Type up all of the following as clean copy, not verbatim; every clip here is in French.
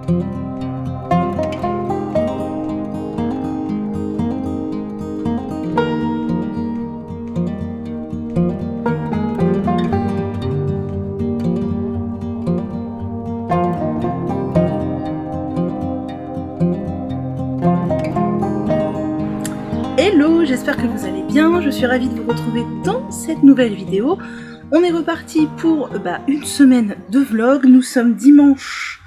Hello, j'espère que vous allez bien, je suis ravie de vous retrouver dans cette nouvelle vidéo. On est reparti pour une semaine de vlog, nous sommes dimanche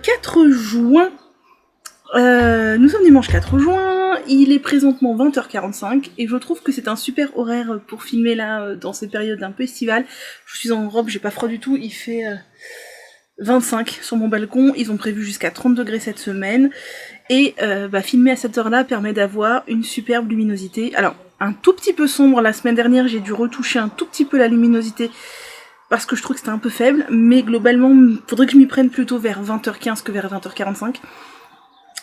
4 juin. Il est présentement 20h45 et je trouve que c'est un super horaire pour filmer là, dans cette période un peu estivale. Je suis en robe, j'ai pas froid du tout, il fait 25 sur mon balcon, ils ont prévu jusqu'à 30 degrés cette semaine. Et filmer à cette heure-là permet d'avoir une superbe luminosité. Alors, un tout petit peu sombre, la semaine dernière j'ai dû retoucher un tout petit peu la luminosité parce que je trouve que c'était un peu faible, mais globalement, il faudrait que je m'y prenne plutôt vers 20h15 que vers 20h45.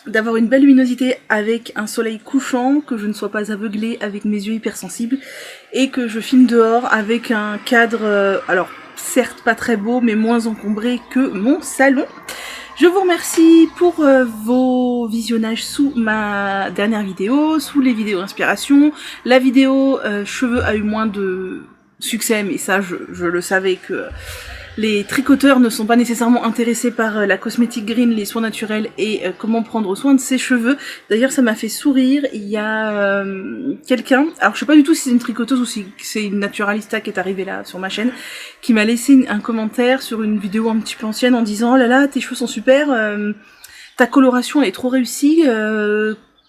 D'avoir une belle luminosité avec un soleil couchant, que je ne sois pas aveuglée avec mes yeux hypersensibles, et que je filme dehors avec un cadre, alors certes pas très beau, mais moins encombré que mon salon. Je vous remercie pour vos visionnages sous ma dernière vidéo, sous les vidéos inspiration. La vidéo cheveux a eu moins de succès, mais ça je le savais que les tricoteurs ne sont pas nécessairement intéressés par la cosmétique green, les soins naturels et comment prendre soin de ses cheveux. D'ailleurs ça m'a fait sourire, il y a quelqu'un, alors je sais pas du tout si c'est une tricoteuse ou si c'est une naturalista qui est arrivée là sur ma chaîne, qui m'a laissé un commentaire sur une vidéo un petit peu ancienne en disant « Oh là là, tes cheveux sont super, ta coloration elle est trop réussie,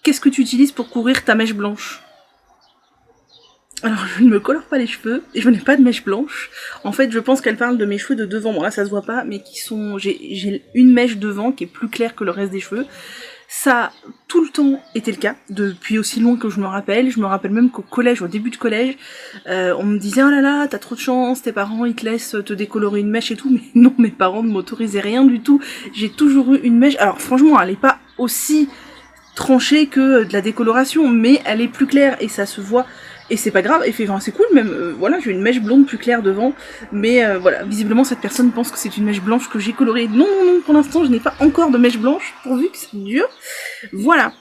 qu'est-ce que tu utilises pour couvrir ta mèche blanche ?» Alors je ne me colore pas les cheveux, et je n'ai pas de mèche blanche. En fait je pense qu'elle parle de mes cheveux de devant, bon là ça se voit pas, mais qui sont... J'ai une mèche devant qui est plus claire que le reste des cheveux. Ça a tout le temps été le cas, depuis aussi loin que je me rappelle. Je me rappelle même qu'au collège, au début de collège, on me disait « Oh là là, t'as trop de chance, tes parents ils te laissent te décolorer une mèche et tout », mais non, mes parents ne m'autorisaient rien du tout. J'ai toujours eu une mèche, alors franchement elle est pas aussi tranchée que de la décoloration, mais elle est plus claire et ça se voit. Et c'est pas grave, et enfin, c'est cool même, voilà, j'ai une mèche blonde plus claire devant, mais voilà, visiblement cette personne pense que c'est une mèche blanche que j'ai colorée. Non, non, non, pour l'instant je n'ai pas encore de mèche blanche, pourvu que c'est dur. Voilà,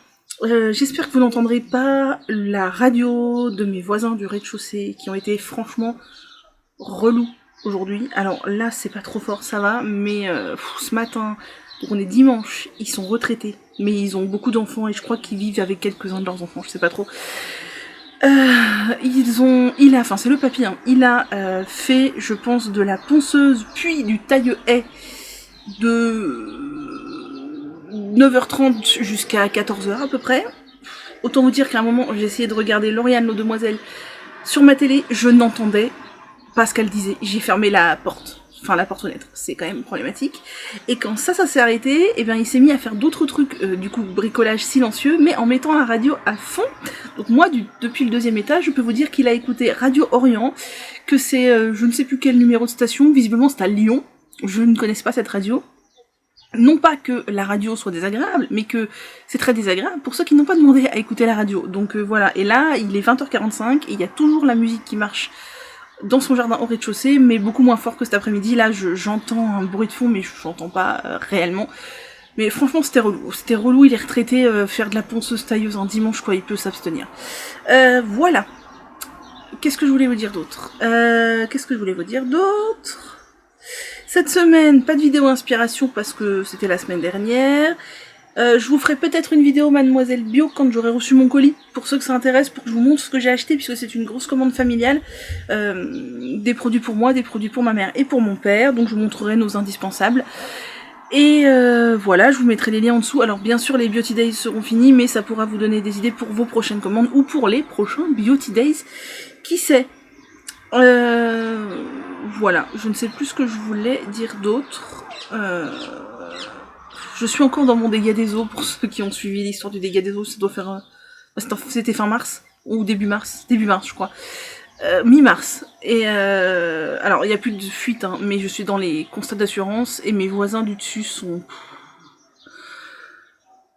j'espère que vous n'entendrez pas la radio de mes voisins du rez-de-chaussée, qui ont été franchement relous aujourd'hui. Alors là c'est pas trop fort, ça va, mais ce matin, donc on est dimanche, ils sont retraités, mais ils ont beaucoup d'enfants, et je crois qu'ils vivent avec quelques-uns de leurs enfants, je sais pas trop. C'est le papy, hein, il a fait, je pense, de la ponceuse, puis du taille-haie de 9h30 jusqu'à 14h à peu près. Autant vous dire qu'à un moment, j'ai essayé de regarder Lauriane, nos demoiselles, sur ma télé, je n'entendais pas ce qu'elle disait. J'ai fermé la porte. Enfin la porte-fenêtre, c'est quand même problématique. Et quand ça s'est arrêté, et bien il s'est mis à faire d'autres trucs, du coup bricolage silencieux, mais en mettant la radio à fond. Donc moi, depuis le 2e étage, je peux vous dire qu'il a écouté Radio Orient, que c'est, je ne sais plus quel numéro de station, visiblement c'est à Lyon, je ne connaissais pas cette radio. Non pas que la radio soit désagréable, mais que c'est très désagréable pour ceux qui n'ont pas demandé à écouter la radio. Donc voilà, et là, il est 20h45, et il y a toujours la musique qui marche dans son jardin au rez-de-chaussée, mais beaucoup moins fort que cet après-midi. Là, j'entends un bruit de fond, mais je n'entends pas réellement. Mais franchement, c'était relou. C'était relou, il est retraité, faire de la ponceuse tailleuse un dimanche, quoi, il peut s'abstenir. Voilà. Qu'est-ce que je voulais vous dire d'autre Cette semaine, pas de vidéo inspiration parce que c'était la semaine dernière. Je vous ferai peut-être une vidéo Mademoiselle Bio quand j'aurai reçu mon colis, pour ceux que ça intéresse, pour que je vous montre ce que j'ai acheté, puisque c'est une grosse commande familiale, des produits pour moi, des produits pour ma mère et pour mon père, donc je vous montrerai nos indispensables. Et voilà, je vous mettrai les liens en dessous. Alors bien sûr les Beauty Days seront finis, mais ça pourra vous donner des idées pour vos prochaines commandes, ou pour les prochains Beauty Days, qui sait. Voilà, je ne sais plus ce que je voulais dire d'autre. Je suis encore dans mon dégât des eaux, pour ceux qui ont suivi l'histoire du dégât des eaux, ça doit faire... c'était fin mars, ou début mars je crois. Mi-mars. Et alors il n'y a plus de fuite, hein, mais je suis dans les constats d'assurance, et mes voisins du dessus sont...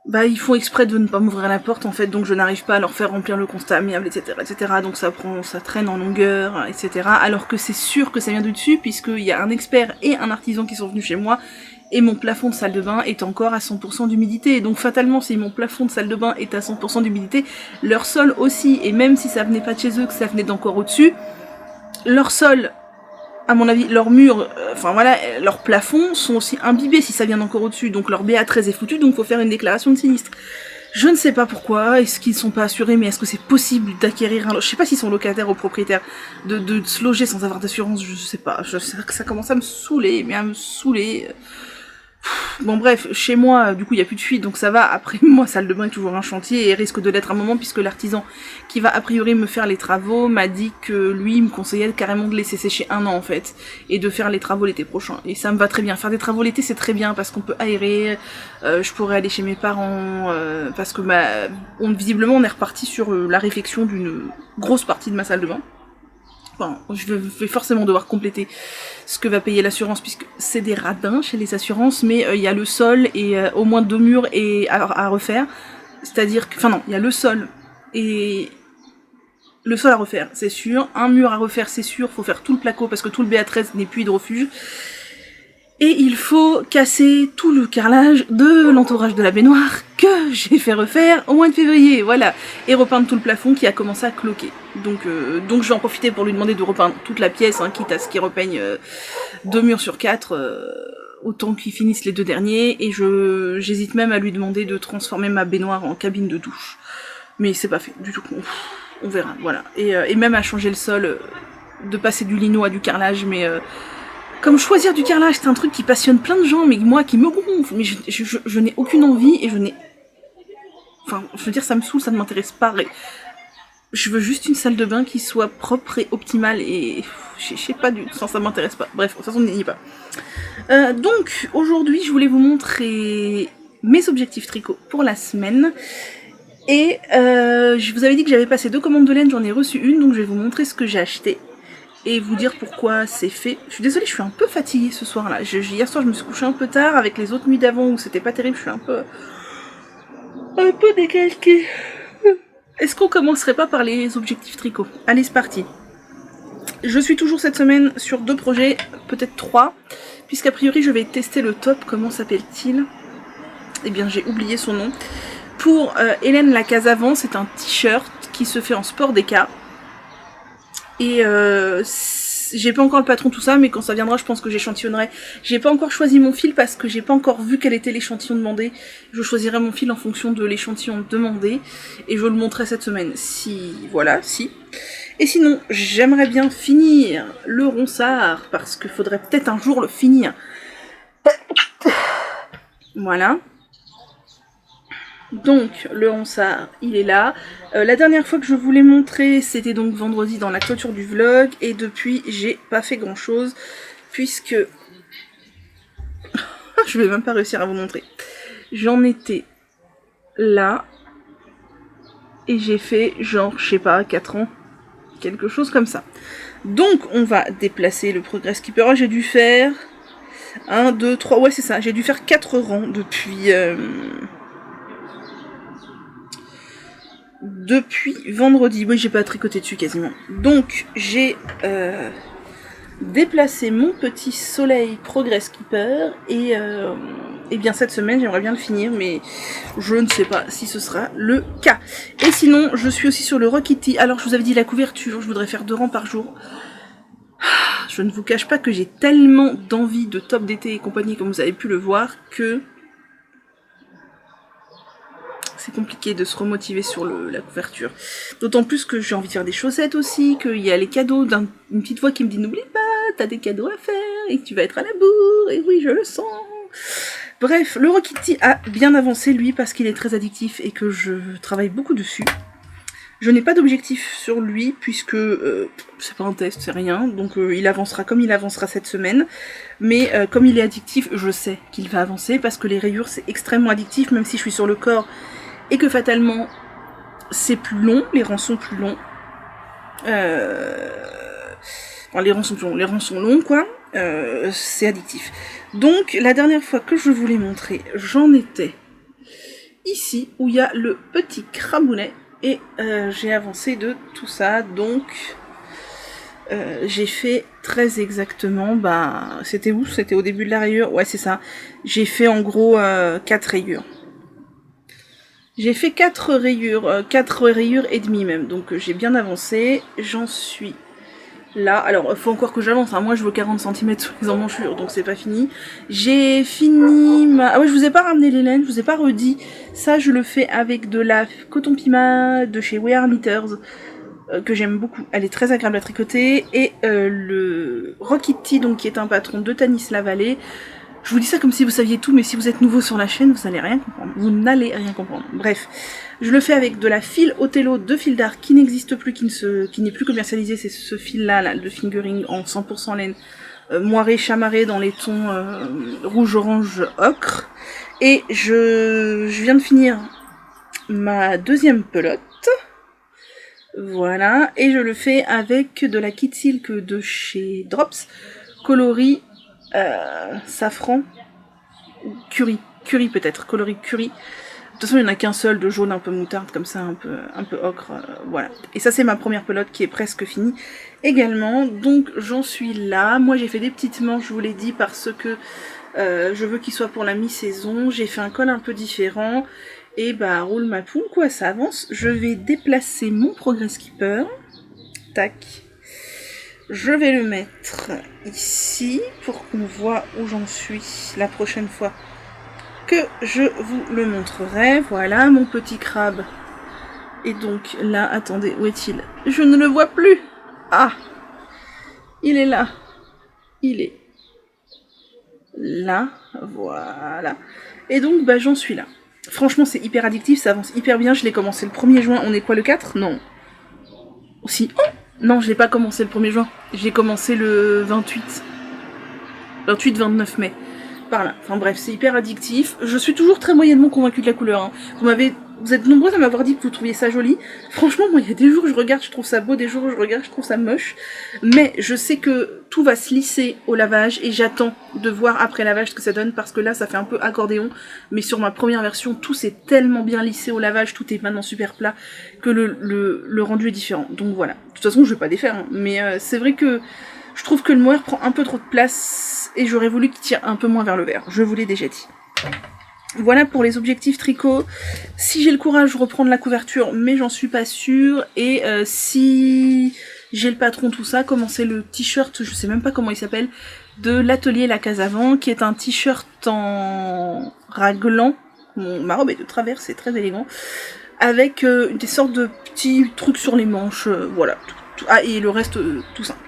ils font exprès de ne pas m'ouvrir la porte en fait, donc je n'arrive pas à leur faire remplir le constat amiable, etc., etc. Donc ça traîne en longueur, etc. Alors que c'est sûr que ça vient du dessus, puisqu'il y a un expert et un artisan qui sont venus chez moi, et mon plafond de salle de bain est encore à 100% d'humidité. Donc fatalement, si mon plafond de salle de bain est à 100% d'humidité, leur sol aussi, et même si ça venait pas de chez eux, que ça venait d'encore au-dessus, leur sol, à mon avis, leurs murs, enfin voilà, leurs plafonds sont aussi imbibés si ça vient d'encore au-dessus, donc leur BA13 est foutu, donc faut faire une déclaration de sinistre. Je ne sais pas pourquoi, est-ce qu'ils sont pas assurés, mais est-ce que c'est possible d'acquérir un... Je sais pas s'ils sont locataires ou propriétaires, de se loger sans avoir d'assurance, je sais pas, ça commence à me saouler, mais à me saouler... Bon bref, chez moi, du coup, il n'y a plus de fuite, donc ça va. Après, moi, salle de bain est toujours un chantier et risque de l'être un moment, puisque l'artisan qui va a priori me faire les travaux m'a dit que lui, il me conseillait carrément de laisser sécher 1 an, en fait, et de faire les travaux l'été prochain. Et ça me va très bien. Faire des travaux l'été, c'est très bien, parce qu'on peut aérer, je pourrais aller chez mes parents, parce que visiblement, on est reparti sur la réfection d'une grosse partie de ma salle de bain. Enfin, je vais forcément devoir compléter ce que va payer l'assurance, puisque c'est des radins chez les assurances, mais il y a le sol et au moins 2 murs à refaire. C'est-à-dire que... Enfin non, il y a le sol et... Le sol à refaire, c'est sûr. Un mur à refaire, c'est sûr. Faut faire tout le placo, parce que tout le BA13 n'est plus hydrofuge. Et il faut casser tout le carrelage de l'entourage de la baignoire que j'ai fait refaire au mois de février, voilà. Et repeindre tout le plafond qui a commencé à cloquer. Donc je vais en profiter pour lui demander de repeindre toute la pièce, hein, quitte à ce qu'il repeigne 2 murs sur 4, autant qu'ils finissent les 2 derniers. Et j'hésite même à lui demander de transformer ma baignoire en cabine de douche. Mais c'est pas fait du tout, on verra, voilà. Et même à changer le sol, de passer du lino à du carrelage, mais... Comme choisir du carrelage, c'est un truc qui passionne plein de gens, mais moi qui me gonfle, mais je n'ai aucune envie et je n'ai... Enfin, je veux dire, ça me saoule, ça ne m'intéresse pas. Je veux juste une salle de bain qui soit propre et optimale et... Je sais pas du tout, ça m'intéresse pas. Bref, de toute façon, on n'y est pas. Donc, aujourd'hui, je voulais vous montrer mes objectifs tricot pour la semaine. Et je vous avais dit que j'avais passé 2 commandes de laine, j'en ai reçu une, donc je vais vous montrer ce que j'ai acheté. Et vous dire pourquoi c'est fait. Je suis désolée, je suis un peu fatiguée ce soir-là. Hier soir, je me suis couchée un peu tard, avec les autres nuits d'avant où c'était pas terrible, je suis un peu décalquée. Est-ce qu'on commencerait pas par les objectifs tricot? Allez, c'est parti. Je suis toujours cette semaine sur 2 projets, peut-être 3, puisqu'a priori je vais tester le top. Comment s'appelle-t-il? Eh bien, j'ai oublié son nom. Pour Hélène Lacasavant, c'est un t-shirt qui se fait en sport déca. Et j'ai pas encore le patron, tout ça, mais quand ça viendra, je pense que j'échantillonnerai. J'ai pas encore choisi mon fil parce que j'ai pas encore vu quel était l'échantillon demandé. Je choisirai mon fil en fonction de l'échantillon demandé et je le montrerai cette semaine. Si. Et sinon, j'aimerais bien finir le ronsard parce qu'il faudrait peut-être un jour le finir. Voilà. Donc, le ronsard, il est là. La dernière fois que je vous l'ai montré, c'était donc vendredi dans la clôture du vlog. Et depuis, j'ai pas fait grand chose. Puisque... je vais même pas réussir à vous montrer. J'en étais là. Et j'ai fait genre, je sais pas, 4 ans. Quelque chose comme ça. Donc, on va déplacer le Progress Keeper. J'ai dû faire... 1, 2, 3... Ouais, c'est ça. J'ai dû faire 4 rangs depuis... Depuis vendredi, oui, j'ai pas tricoté dessus quasiment. Donc j'ai déplacé mon petit soleil Progress Keeper et bien cette semaine j'aimerais bien le finir, mais je ne sais pas si ce sera le cas. Et sinon je suis aussi sur le Rockity. Alors je vous avais dit la couverture, je voudrais faire 2 rangs par jour. Je ne vous cache pas que j'ai tellement d'envie de top d'été et compagnie, comme vous avez pu le voir, que c'est compliqué de se remotiver sur la couverture. D'autant plus que j'ai envie de faire des chaussettes aussi, qu'il y a les cadeaux une petite voix qui me dit n'oublie pas, t'as des cadeaux à faire, et que tu vas être à la bourre, et oui, je le sens. Bref, le Rockity a bien avancé, lui, parce qu'il est très addictif et que je travaille beaucoup dessus. Je n'ai pas d'objectif sur lui, puisque c'est pas un test, c'est rien, donc il avancera comme il avancera cette semaine. Mais comme il est addictif, je sais qu'il va avancer, parce que les rayures, c'est extrêmement addictif, même si je suis sur le corps, et que fatalement, c'est plus long, les rangs sont plus longs. Enfin, les rangs sont longs, quoi. C'est addictif. Donc, la dernière fois que je vous l'ai montré, j'en étais ici, où il y a le petit crabounet, et j'ai avancé de tout ça, donc J'ai fait très exactement, bah c'était où? C'était au début de la rayure? Ouais c'est ça. J'ai fait en gros 4 rayures. J'ai fait 4 rayures et demie même, donc j'ai bien avancé. J'en suis là. Alors, faut encore que j'avance, hein. Moi je veux 40 cm sur les emmanchure, donc c'est pas fini. J'ai fini ma... Ah ouais, je vous ai pas ramené les laines, je vous ai pas redit. Ça, je le fais avec de la coton pima de chez We Are Knitters, que j'aime beaucoup. Elle est très agréable à tricoter. Et le Rockitty, donc qui est un patron de Tanis Lavallée. Je vous dis ça comme si vous saviez tout, mais si vous êtes nouveau sur la chaîne, vous n'allez rien comprendre. Vous n'allez rien comprendre. Bref, je le fais avec de la fil Othello de fil d'art qui n'existe plus, qui n'est plus commercialisé. C'est ce fil-là, là, de fingering en 100% laine, moiré, chamarré dans les tons rouge, orange, ocre. Et je viens de finir ma deuxième pelote. Voilà, et je le fais avec de la Kit Silk de chez Drops, coloris safran, curry peut-être, coloris curry. De toute façon, il n'y en a qu'un seul de jaune un peu moutarde, comme ça, un peu ocre, voilà. Et ça, c'est ma première pelote qui est presque finie également. Donc, j'en suis là. Moi, j'ai fait des petites manches, je vous l'ai dit, parce que je veux qu'il soit pour la mi-saison. J'ai fait un col un peu différent. Et bah, roule ma poule, quoi, ça avance. Je vais déplacer mon Progress Keeper. Tac. Je vais le mettre ici pour qu'on voit où j'en suis la prochaine fois que je vous le montrerai. Voilà, mon petit crabe. Et donc là, attendez, où est-il? Je ne le vois plus. Ah, il est là. Il est là, voilà. Et donc, bah, j'en suis là. Franchement, c'est hyper addictif, ça avance hyper bien. Je l'ai commencé le 1er juin. On est quoi, le 4? Non. Aussi. Oh non, je l'ai pas commencé le 1er juin. J'ai commencé le 28-29 mai. Par là. Enfin bref, c'est hyper addictif. Je suis toujours très moyennement convaincue de la couleur. Hein. Vous êtes nombreux à m'avoir dit que vous trouviez ça joli. Franchement, moi, il y a des jours où je regarde, je trouve ça beau, des jours où je regarde, je trouve ça moche. Mais je sais que tout va se lisser au lavage et j'attends de voir après lavage ce que ça donne parce que là, ça fait un peu accordéon. Mais sur ma première version, tout s'est tellement bien lissé au lavage, tout est maintenant super plat que le rendu est différent. Donc voilà. De toute façon, je vais pas défaire. Hein. Mais c'est vrai que je trouve que le mohair prend un peu trop de place et j'aurais voulu qu'il tire un peu moins vers le vert. Je vous l'ai déjà dit. Voilà pour les objectifs tricot. Si j'ai le courage, je reprends de la couverture, mais j'en suis pas sûre. Et si j'ai le patron, tout ça, commencer le t-shirt, je sais même pas comment il s'appelle, de l'atelier La Case Avant, qui est un t-shirt en raglan. Ma robe est de travers, c'est très élégant. Avec des sortes de petits trucs sur les manches, voilà. Ah, et le reste, tout simple.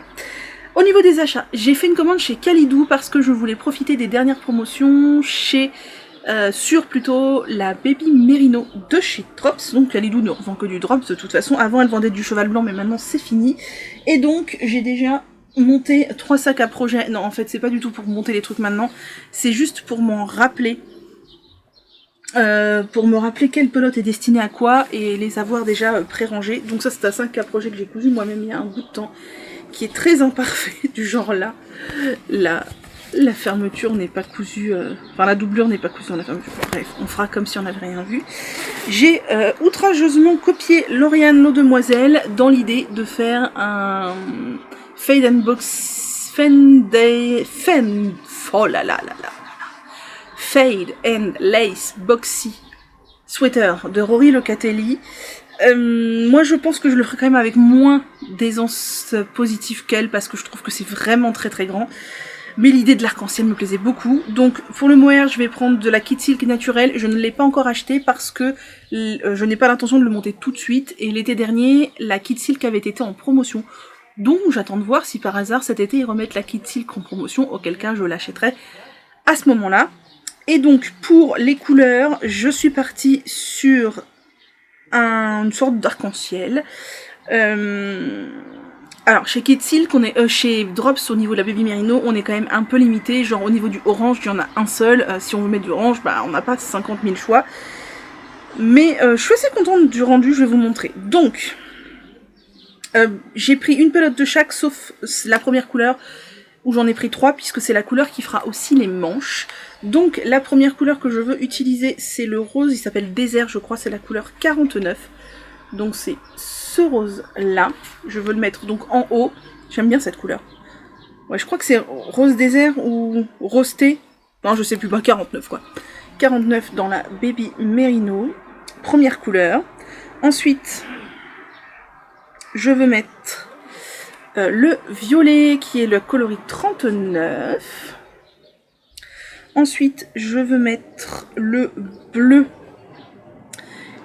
Au niveau des achats, j'ai fait une commande chez Kalidou parce que je voulais profiter des dernières promotions sur plutôt la Baby Merino de chez Drops. Donc Kalidou ne revend que du Drops de toute façon. Avant elle vendait du cheval blanc mais maintenant c'est fini. Et donc j'ai déjà monté 3 sacs à projet. Non en fait c'est pas du tout pour monter les trucs maintenant. C'est juste pour m'en rappeler. Pour me rappeler quelle pelote est destinée à quoi et les avoir déjà pré-rangés. Donc ça c'est un sac à projet que j'ai cousu moi-même il y a un bout de temps. Qui est très imparfait, du genre là. La fermeture n'est pas cousue, enfin la doublure n'est pas cousue dans la fermeture. Bref, on fera comme si on n'avait rien vu. J'ai outrageusement copié Lauriane L'Eau Demoiselle dans l'idée de faire un fade and box, fade and lace boxy sweater de Rory Locatelli. Moi je pense que je le ferai quand même avec moins d'aisance positive qu'elle parce que je trouve que c'est vraiment très très grand. Mais l'idée de l'arc-en-ciel me plaisait beaucoup. Donc pour le mohair je vais prendre de la Kit Silk naturelle. Je ne l'ai pas encore acheté parce que je n'ai pas l'intention de le monter tout de suite. Et l'été dernier la Kit Silk avait été en promotion. Donc j'attends de voir si par hasard cet été ils remettent la Kit Silk en promotion. Auquel cas je l'achèterai à ce moment-là. Et donc pour les couleurs je suis partie sur une sorte d'arc-en-ciel. Alors chez Kit Silk, on est chez Drops au niveau de la Baby Merino, on est quand même un peu limité. Genre au niveau du orange, il y en a un seul. Si on veut mettre du orange, bah on n'a pas 50 000 choix. Mais je suis assez contente du rendu, je vais vous montrer. Donc j'ai pris une pelote de chaque, sauf la première couleur où j'en ai pris 3 puisque c'est la couleur qui fera aussi les manches. Donc la première couleur que je veux utiliser c'est le rose, il s'appelle Désert je crois, c'est la couleur 49. Donc c'est ce rose là, je veux le mettre donc en haut J'aime bien cette couleur. Ouais, je crois que c'est rose désert ou rose thé. Non, je sais plus, pas 49 quoi. 49 dans la Baby Merino. Première couleur. Ensuite, je veux mettre le violet qui est le coloris 39. Ensuite, je veux mettre le bleu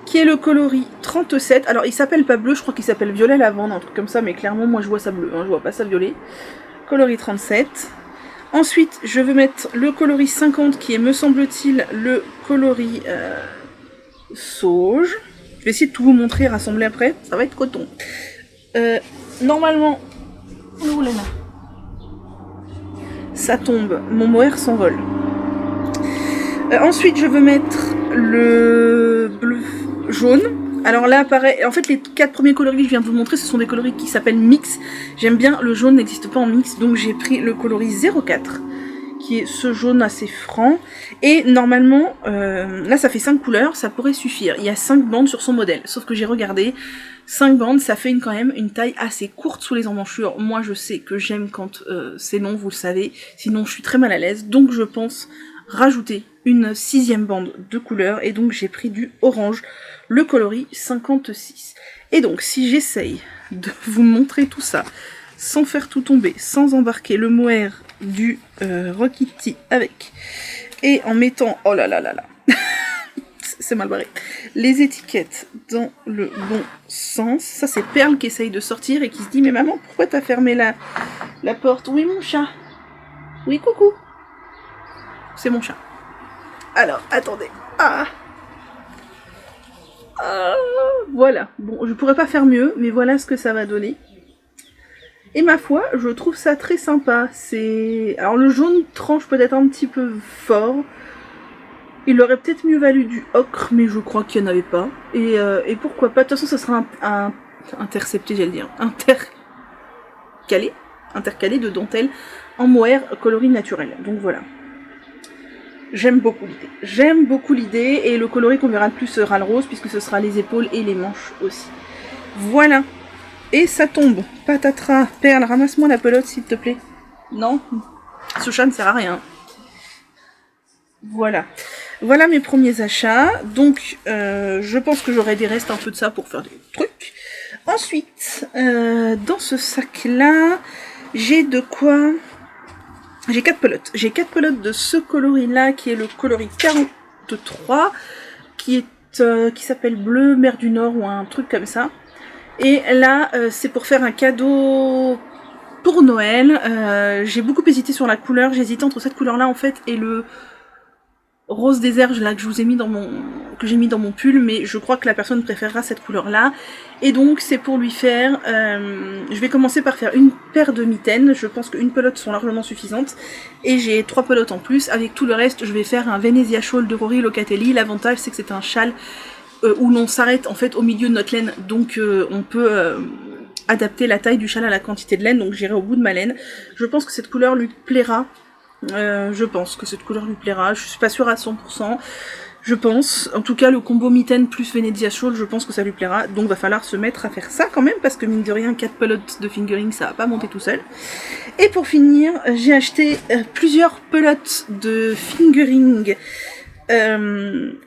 qui est le coloris 37. Alors, il s'appelle pas bleu, je crois qu'il s'appelle violet lavande, un truc comme ça, mais clairement, moi, je vois ça bleu, hein, je vois pas ça violet. Coloris 37. Ensuite, je veux mettre le coloris 50, qui est, me semble-t-il, le coloris sauge. Je vais essayer de tout vous montrer, rassembler après, ça va être coton. Normalement, oh là là, ça tombe, mon mohair s'envole. Ensuite, je veux mettre le bleu jaune. Alors là, pareil, en fait, les 4 premiers coloris que je viens de vous montrer, ce sont des coloris qui s'appellent mix. J'aime bien, le jaune n'existe pas en mix, donc j'ai pris le coloris 04, qui est ce jaune assez franc. Et normalement, là, ça fait 5 couleurs, ça pourrait suffire. Il y a 5 bandes sur son modèle, sauf que j'ai regardé, 5 bandes, ça fait quand même une taille assez courte sous les emmanchures. Moi, je sais que j'aime quand c'est long, vous le savez, sinon je suis très mal à l'aise, donc je pense rajouter une 6e bande de couleur, et donc j'ai pris du orange, le coloris 56. Et donc si j'essaye de vous montrer tout ça sans faire tout tomber, sans embarquer le mohair du Rokiti avec, et en mettant, oh là là là là, c'est mal barré, les étiquettes dans le bon sens. Ça c'est Perle qui essaye de sortir et qui se dit mais maman pourquoi t'as fermé la porte? Oui mon chat, oui coucou, c'est mon chat. Alors, attendez. Voilà. Bon, je pourrais pas faire mieux, mais voilà ce que ça va donner. Et ma foi, je trouve ça très sympa. C'est... Alors, le jaune tranche peut-être un petit peu fort. Il aurait peut-être mieux valu du ocre, mais je crois qu'il n'y en avait pas. Et pourquoi pas. De toute façon, ça sera un intercepté, j'allais dire. Intercalé de dentelle en mohair coloris naturel. Donc voilà. J'aime beaucoup l'idée. J'aime beaucoup l'idée, et le coloris qu'on verra le plus sera le rose, puisque ce sera les épaules et les manches aussi. Voilà. Et ça tombe. Patatras. Perle, ramasse-moi la pelote s'il te plaît. Non, ce chat ne sert à rien. Voilà. Voilà mes premiers achats. Donc, je pense que j'aurai des restes un peu de ça pour faire des trucs. Ensuite, dans ce sac-là, j'ai de quoi... J'ai 4 pelotes. J'ai 4 pelotes de ce coloris-là, qui est le coloris 43, qui s'appelle Bleu Mer du Nord, ou un truc comme ça. Et là, c'est pour faire un cadeau pour Noël. J'ai beaucoup hésité sur la couleur. J'ai hésité entre cette couleur-là, en fait, et le rose désert là que je vous ai mis que j'ai mis dans mon pull, mais je crois que la personne préférera cette couleur là, et donc c'est pour lui faire je vais commencer par faire une paire de mitaines. Je pense qu'une pelote sont largement suffisantes, et j'ai 3 pelotes en plus. Avec tout le reste, je vais faire un Venezia Shawl de Rory Locatelli. L'avantage c'est que c'est un châle où l'on s'arrête en fait au milieu de notre laine, donc on peut adapter la taille du châle à la quantité de laine, donc j'irai au bout de ma laine. Je pense que cette couleur lui plaira. Je pense que cette couleur lui plaira, je suis pas sûre à 100%, je pense. En tout cas, le combo mitaine plus Venezia Shawl, je pense que ça lui plaira, donc va falloir se mettre à faire ça quand même, parce que mine de rien, 4 pelotes de fingering, ça va pas monter tout seul. Et pour finir, j'ai acheté plusieurs pelotes de fingering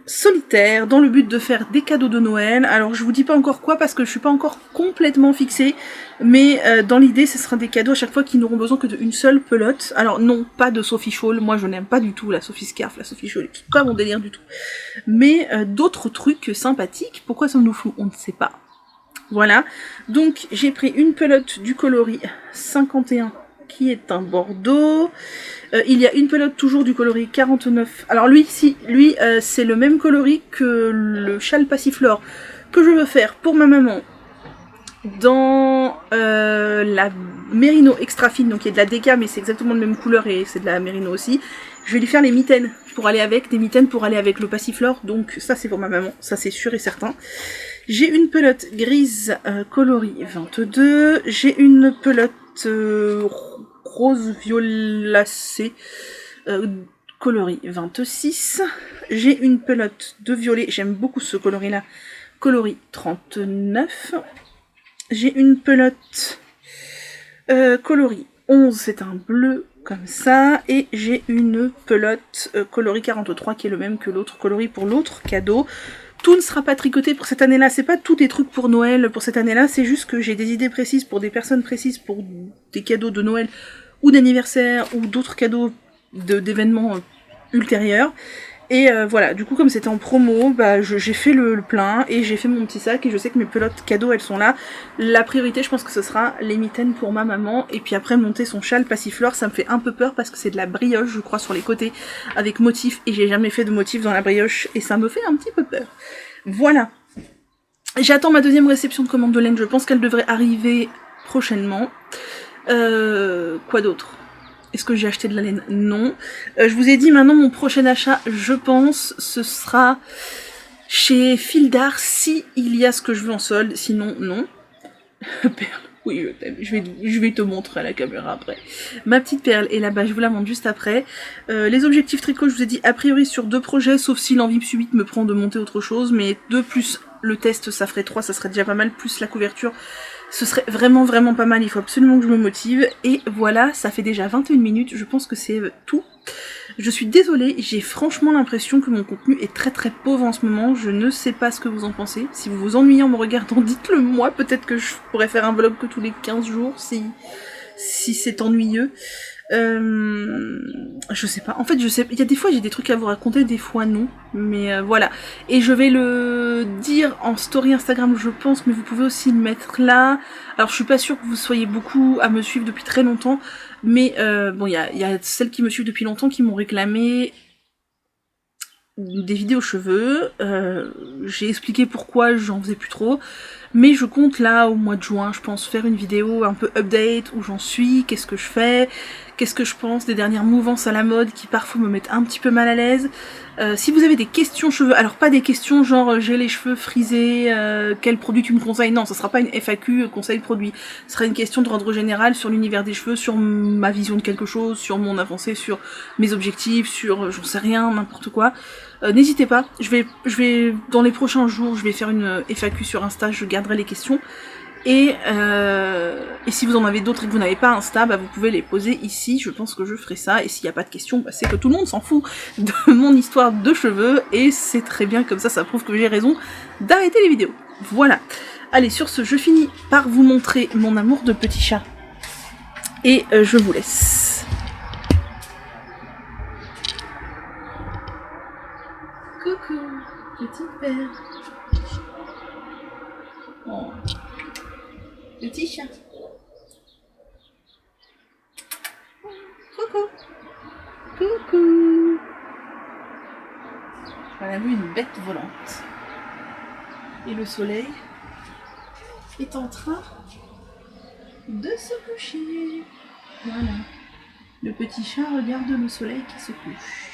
solitaire, dans le but de faire des cadeaux de Noël. Alors je vous dis pas encore quoi, parce que je suis pas encore complètement fixée, mais dans l'idée ce sera des cadeaux à chaque fois qui n'auront besoin que d'une seule pelote. Alors non, pas de Sophie Shawl, moi je n'aime pas du tout la Sophie Scarf, la Sophie Shawl, c'est pas mon délire du tout, mais d'autres trucs sympathiques. Pourquoi sommes-nous flous? On ne sait pas. Voilà, donc j'ai pris une pelote du coloris 51 qui est un bordeaux. Il y a une pelote toujours du coloris 49. Alors lui, c'est le même coloris que le châle passiflore que je veux faire pour ma maman dans la Merino extra fine, donc il y a de la déca, mais c'est exactement de la même couleur et c'est de la Merino aussi. Je vais lui faire les mitaines pour aller avec, des mitaines pour aller avec le passiflore, donc ça c'est pour ma maman, ça c'est sûr et certain. J'ai une pelote grise coloris 22, j'ai une pelote rose violacé coloris 26, j'ai une pelote de violet, j'aime beaucoup ce coloris là, coloris 39, j'ai une pelote Coloris 11, c'est un bleu comme ça, et j'ai une pelote coloris 43 qui est le même que l'autre coloris pour l'autre cadeau. Tout ne sera pas tricoté pour cette année-là, c'est pas tous des trucs pour Noël pour cette année-là, c'est juste que j'ai des idées précises pour des personnes précises, pour des cadeaux de Noël ou d'anniversaire ou d'autres cadeaux d'événements ultérieurs. Et voilà, du coup comme c'était en promo, bah j'ai fait le plein et j'ai fait mon petit sac et je sais que mes pelotes cadeaux elles sont là. La priorité je pense que ce sera les mitaines pour ma maman et puis après monter son châle passiflore, ça me fait un peu peur parce que c'est de la brioche je crois sur les côtés avec motif et j'ai jamais fait de motif dans la brioche et ça me fait un petit peu peur. Voilà. J'attends ma deuxième réception de commande de laine, je pense qu'elle devrait arriver prochainement. Quoi d'autre ? Est-ce que j'ai acheté de la laine? Non. Je vous ai dit maintenant mon prochain achat, je pense, ce sera chez Fil d'Art si il y a ce que je veux en solde, sinon non. Perle, oui je t'aime, je vais te montrer à la caméra après. Ma petite perle est là-bas, je vous la montre juste après. Les objectifs tricot, je vous ai dit a priori sur 2 projets, sauf si l'envie subite me prend de monter autre chose, mais 2 plus le test ça ferait 3, ça serait déjà pas mal, plus la couverture. Ce serait vraiment pas mal, il faut absolument que je me motive. Et voilà, ça fait déjà 21 minutes, je pense que c'est tout. Je suis désolée, j'ai franchement l'impression que mon contenu est très pauvre en ce moment, je ne sais pas ce que vous en pensez. Si vous vous ennuyez en me regardant, dites-le moi, peut-être que je pourrais faire un vlog que tous les 15 jours si c'est ennuyeux. Je sais pas. En fait, je sais. Il y a des fois j'ai des trucs à vous raconter, des fois non. Mais voilà. Et je vais le dire en story Instagram, je pense, mais vous pouvez aussi le mettre là. Alors, je suis pas sûre que vous soyez beaucoup à me suivre depuis très longtemps, mais bon, il y a celles qui me suivent depuis longtemps qui m'ont réclamé des vidéos cheveux. J'ai expliqué pourquoi j'en faisais plus trop. Mais je compte là, au mois de juin, je pense faire une vidéo un peu update, où j'en suis, qu'est-ce que je fais, qu'est-ce que je pense des dernières mouvances à la mode qui parfois me mettent un petit peu mal à l'aise. Si vous avez des questions cheveux, alors pas des questions genre j'ai les cheveux frisés, quel produit tu me conseilles, non, ça sera pas une FAQ conseil produit, ce sera une question de ordre général sur l'univers des cheveux, sur ma vision de quelque chose, sur mon avancée, sur mes objectifs, sur j'en sais rien, n'importe quoi. N'hésitez pas, je vais dans les prochains jours, je vais faire une FAQ sur Insta, je garderai les questions. Et si vous en avez d'autres et que vous n'avez pas Insta, bah vous pouvez les poser ici, je pense que je ferai ça. Et s'il n'y a pas de questions, bah c'est que tout le monde s'en fout de mon histoire de cheveux. Et c'est très bien, comme ça prouve que j'ai raison d'arrêter les vidéos. Voilà. Allez, sur ce, je finis par vous montrer mon amour de petit chat. Et je vous laisse. Coucou, petite perle. Oh. Petit chat. Coucou. Coucou. On a vu une bête volante. Et le soleil est en train de se coucher. Voilà. Le petit chat regarde le soleil qui se couche.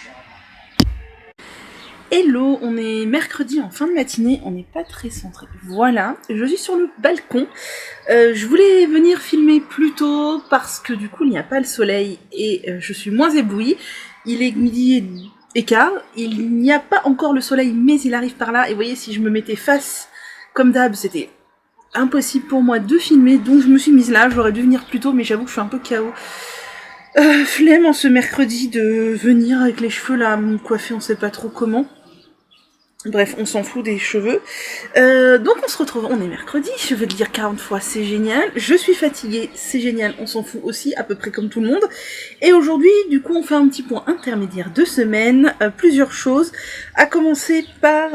Hello, on est mercredi en fin de matinée, on n'est pas très centré. Voilà, je suis sur le balcon. Je voulais venir filmer plus tôt parce que du coup il n'y a pas le soleil et je suis moins éblouie. Il est midi et quart, il n'y a pas encore le soleil mais il arrive par là. Et vous voyez, si je me mettais face comme d'hab, c'était impossible pour moi de filmer. Donc je me suis mise là, j'aurais dû venir plus tôt mais j'avoue que je suis un peu KO. Flemme en ce mercredi de venir avec les cheveux là, me coiffer on sait pas trop comment. Bref, on s'en fout des cheveux. Donc on se retrouve, on est mercredi, je vais le dire 40 fois, c'est génial. Je suis fatiguée, c'est génial, on s'en fout aussi, à peu près comme tout le monde. Et aujourd'hui, du coup, on fait un petit point intermédiaire de semaine, plusieurs choses. À commencer par...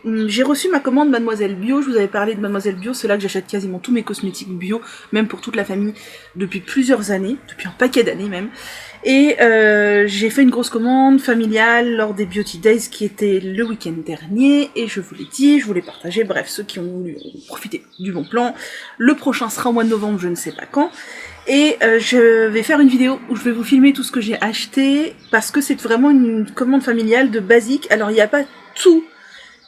j'ai reçu ma commande Mademoiselle Bio, je vous avais parlé de Mademoiselle Bio, c'est là que j'achète quasiment tous mes cosmétiques bio, même pour toute la famille, depuis plusieurs années, depuis un paquet d'années même. Et j'ai fait une grosse commande familiale lors des Beauty Days qui était le week-end dernier, et je vous l'ai dit, je vous l'ai partagé, bref, ceux qui ont voulu profiter du bon plan. Le prochain sera au mois de novembre, je ne sais pas quand. Et je vais faire une vidéo où je vais vous filmer tout ce que j'ai acheté, parce que c'est vraiment une commande familiale de basiques. Alors il n'y a pas tous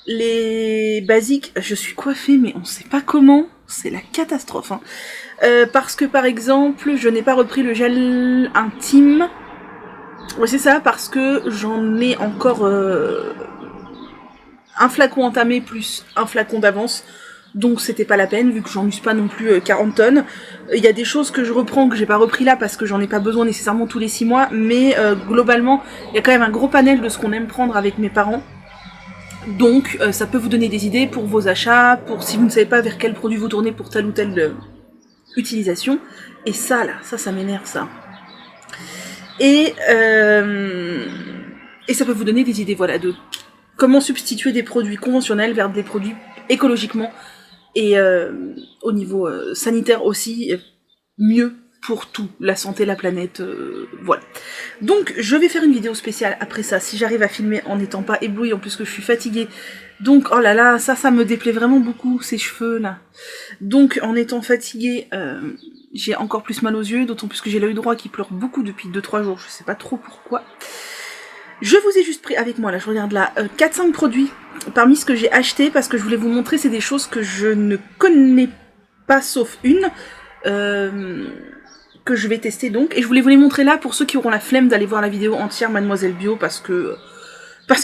les basiques, je suis coiffée mais on sait pas comment, c'est la catastrophe hein. Parce que par exemple je n'ai pas repris le gel intime. Ouais c'est ça, parce que j'en ai encore un flacon entamé plus un flacon d'avance. donc c'était pas la peine vu que j'en use pas non plus 40 tonnes. Il y a des choses que je reprends que j'ai pas repris là parce que j'en ai pas besoin nécessairement tous les 6 mois, mais globalement il y a quand même un gros panel de ce qu'on aime prendre avec mes parents. Donc ça peut vous donner des idées pour vos achats, pour si vous ne savez pas vers quel produit vous tournez pour telle ou telle utilisation. Et ça là, ça m'énerve ça. Et ça peut vous donner des idées, voilà, de comment substituer des produits conventionnels vers des produits écologiquement et au niveau sanitaire aussi, mieux pour tout, la santé, la planète, voilà. Donc je vais faire une vidéo spéciale après ça, si j'arrive à filmer en n'étant pas éblouie, en plus que je suis fatiguée. Donc, oh là là, ça me déplaît vraiment beaucoup, ces cheveux là. Donc en étant fatiguée, j'ai encore plus mal aux yeux, d'autant plus que j'ai l'œil droit qui pleure beaucoup depuis 2-3 jours, je sais pas trop pourquoi. Je vous ai juste pris avec moi, là je regarde là, 4-5 produits parmi ce que j'ai acheté, parce que je voulais vous montrer, c'est des choses que je ne connais pas sauf une, que je vais tester donc, et je voulais vous les montrer là pour ceux qui auront la flemme d'aller voir la vidéo entière Mademoiselle Bio, parce que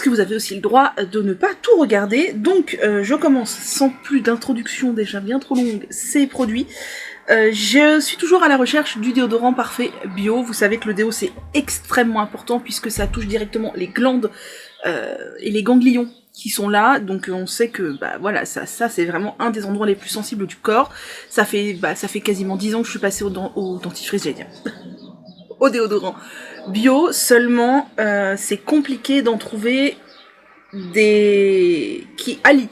vous avez aussi le droit de ne pas tout regarder. Donc je commence sans plus d'introduction déjà bien trop longue ces produits. Je suis toujours à la recherche du déodorant parfait bio. Vous savez que le déo c'est extrêmement important puisque ça touche directement les glandes et les ganglions qui sont là. Donc on sait que bah voilà, ça c'est vraiment un des endroits les plus sensibles du corps. Ça fait quasiment 10 ans que je suis passée au dentifrice, j'allais dire. Au déodorant bio, seulement c'est compliqué d'en trouver des qui allient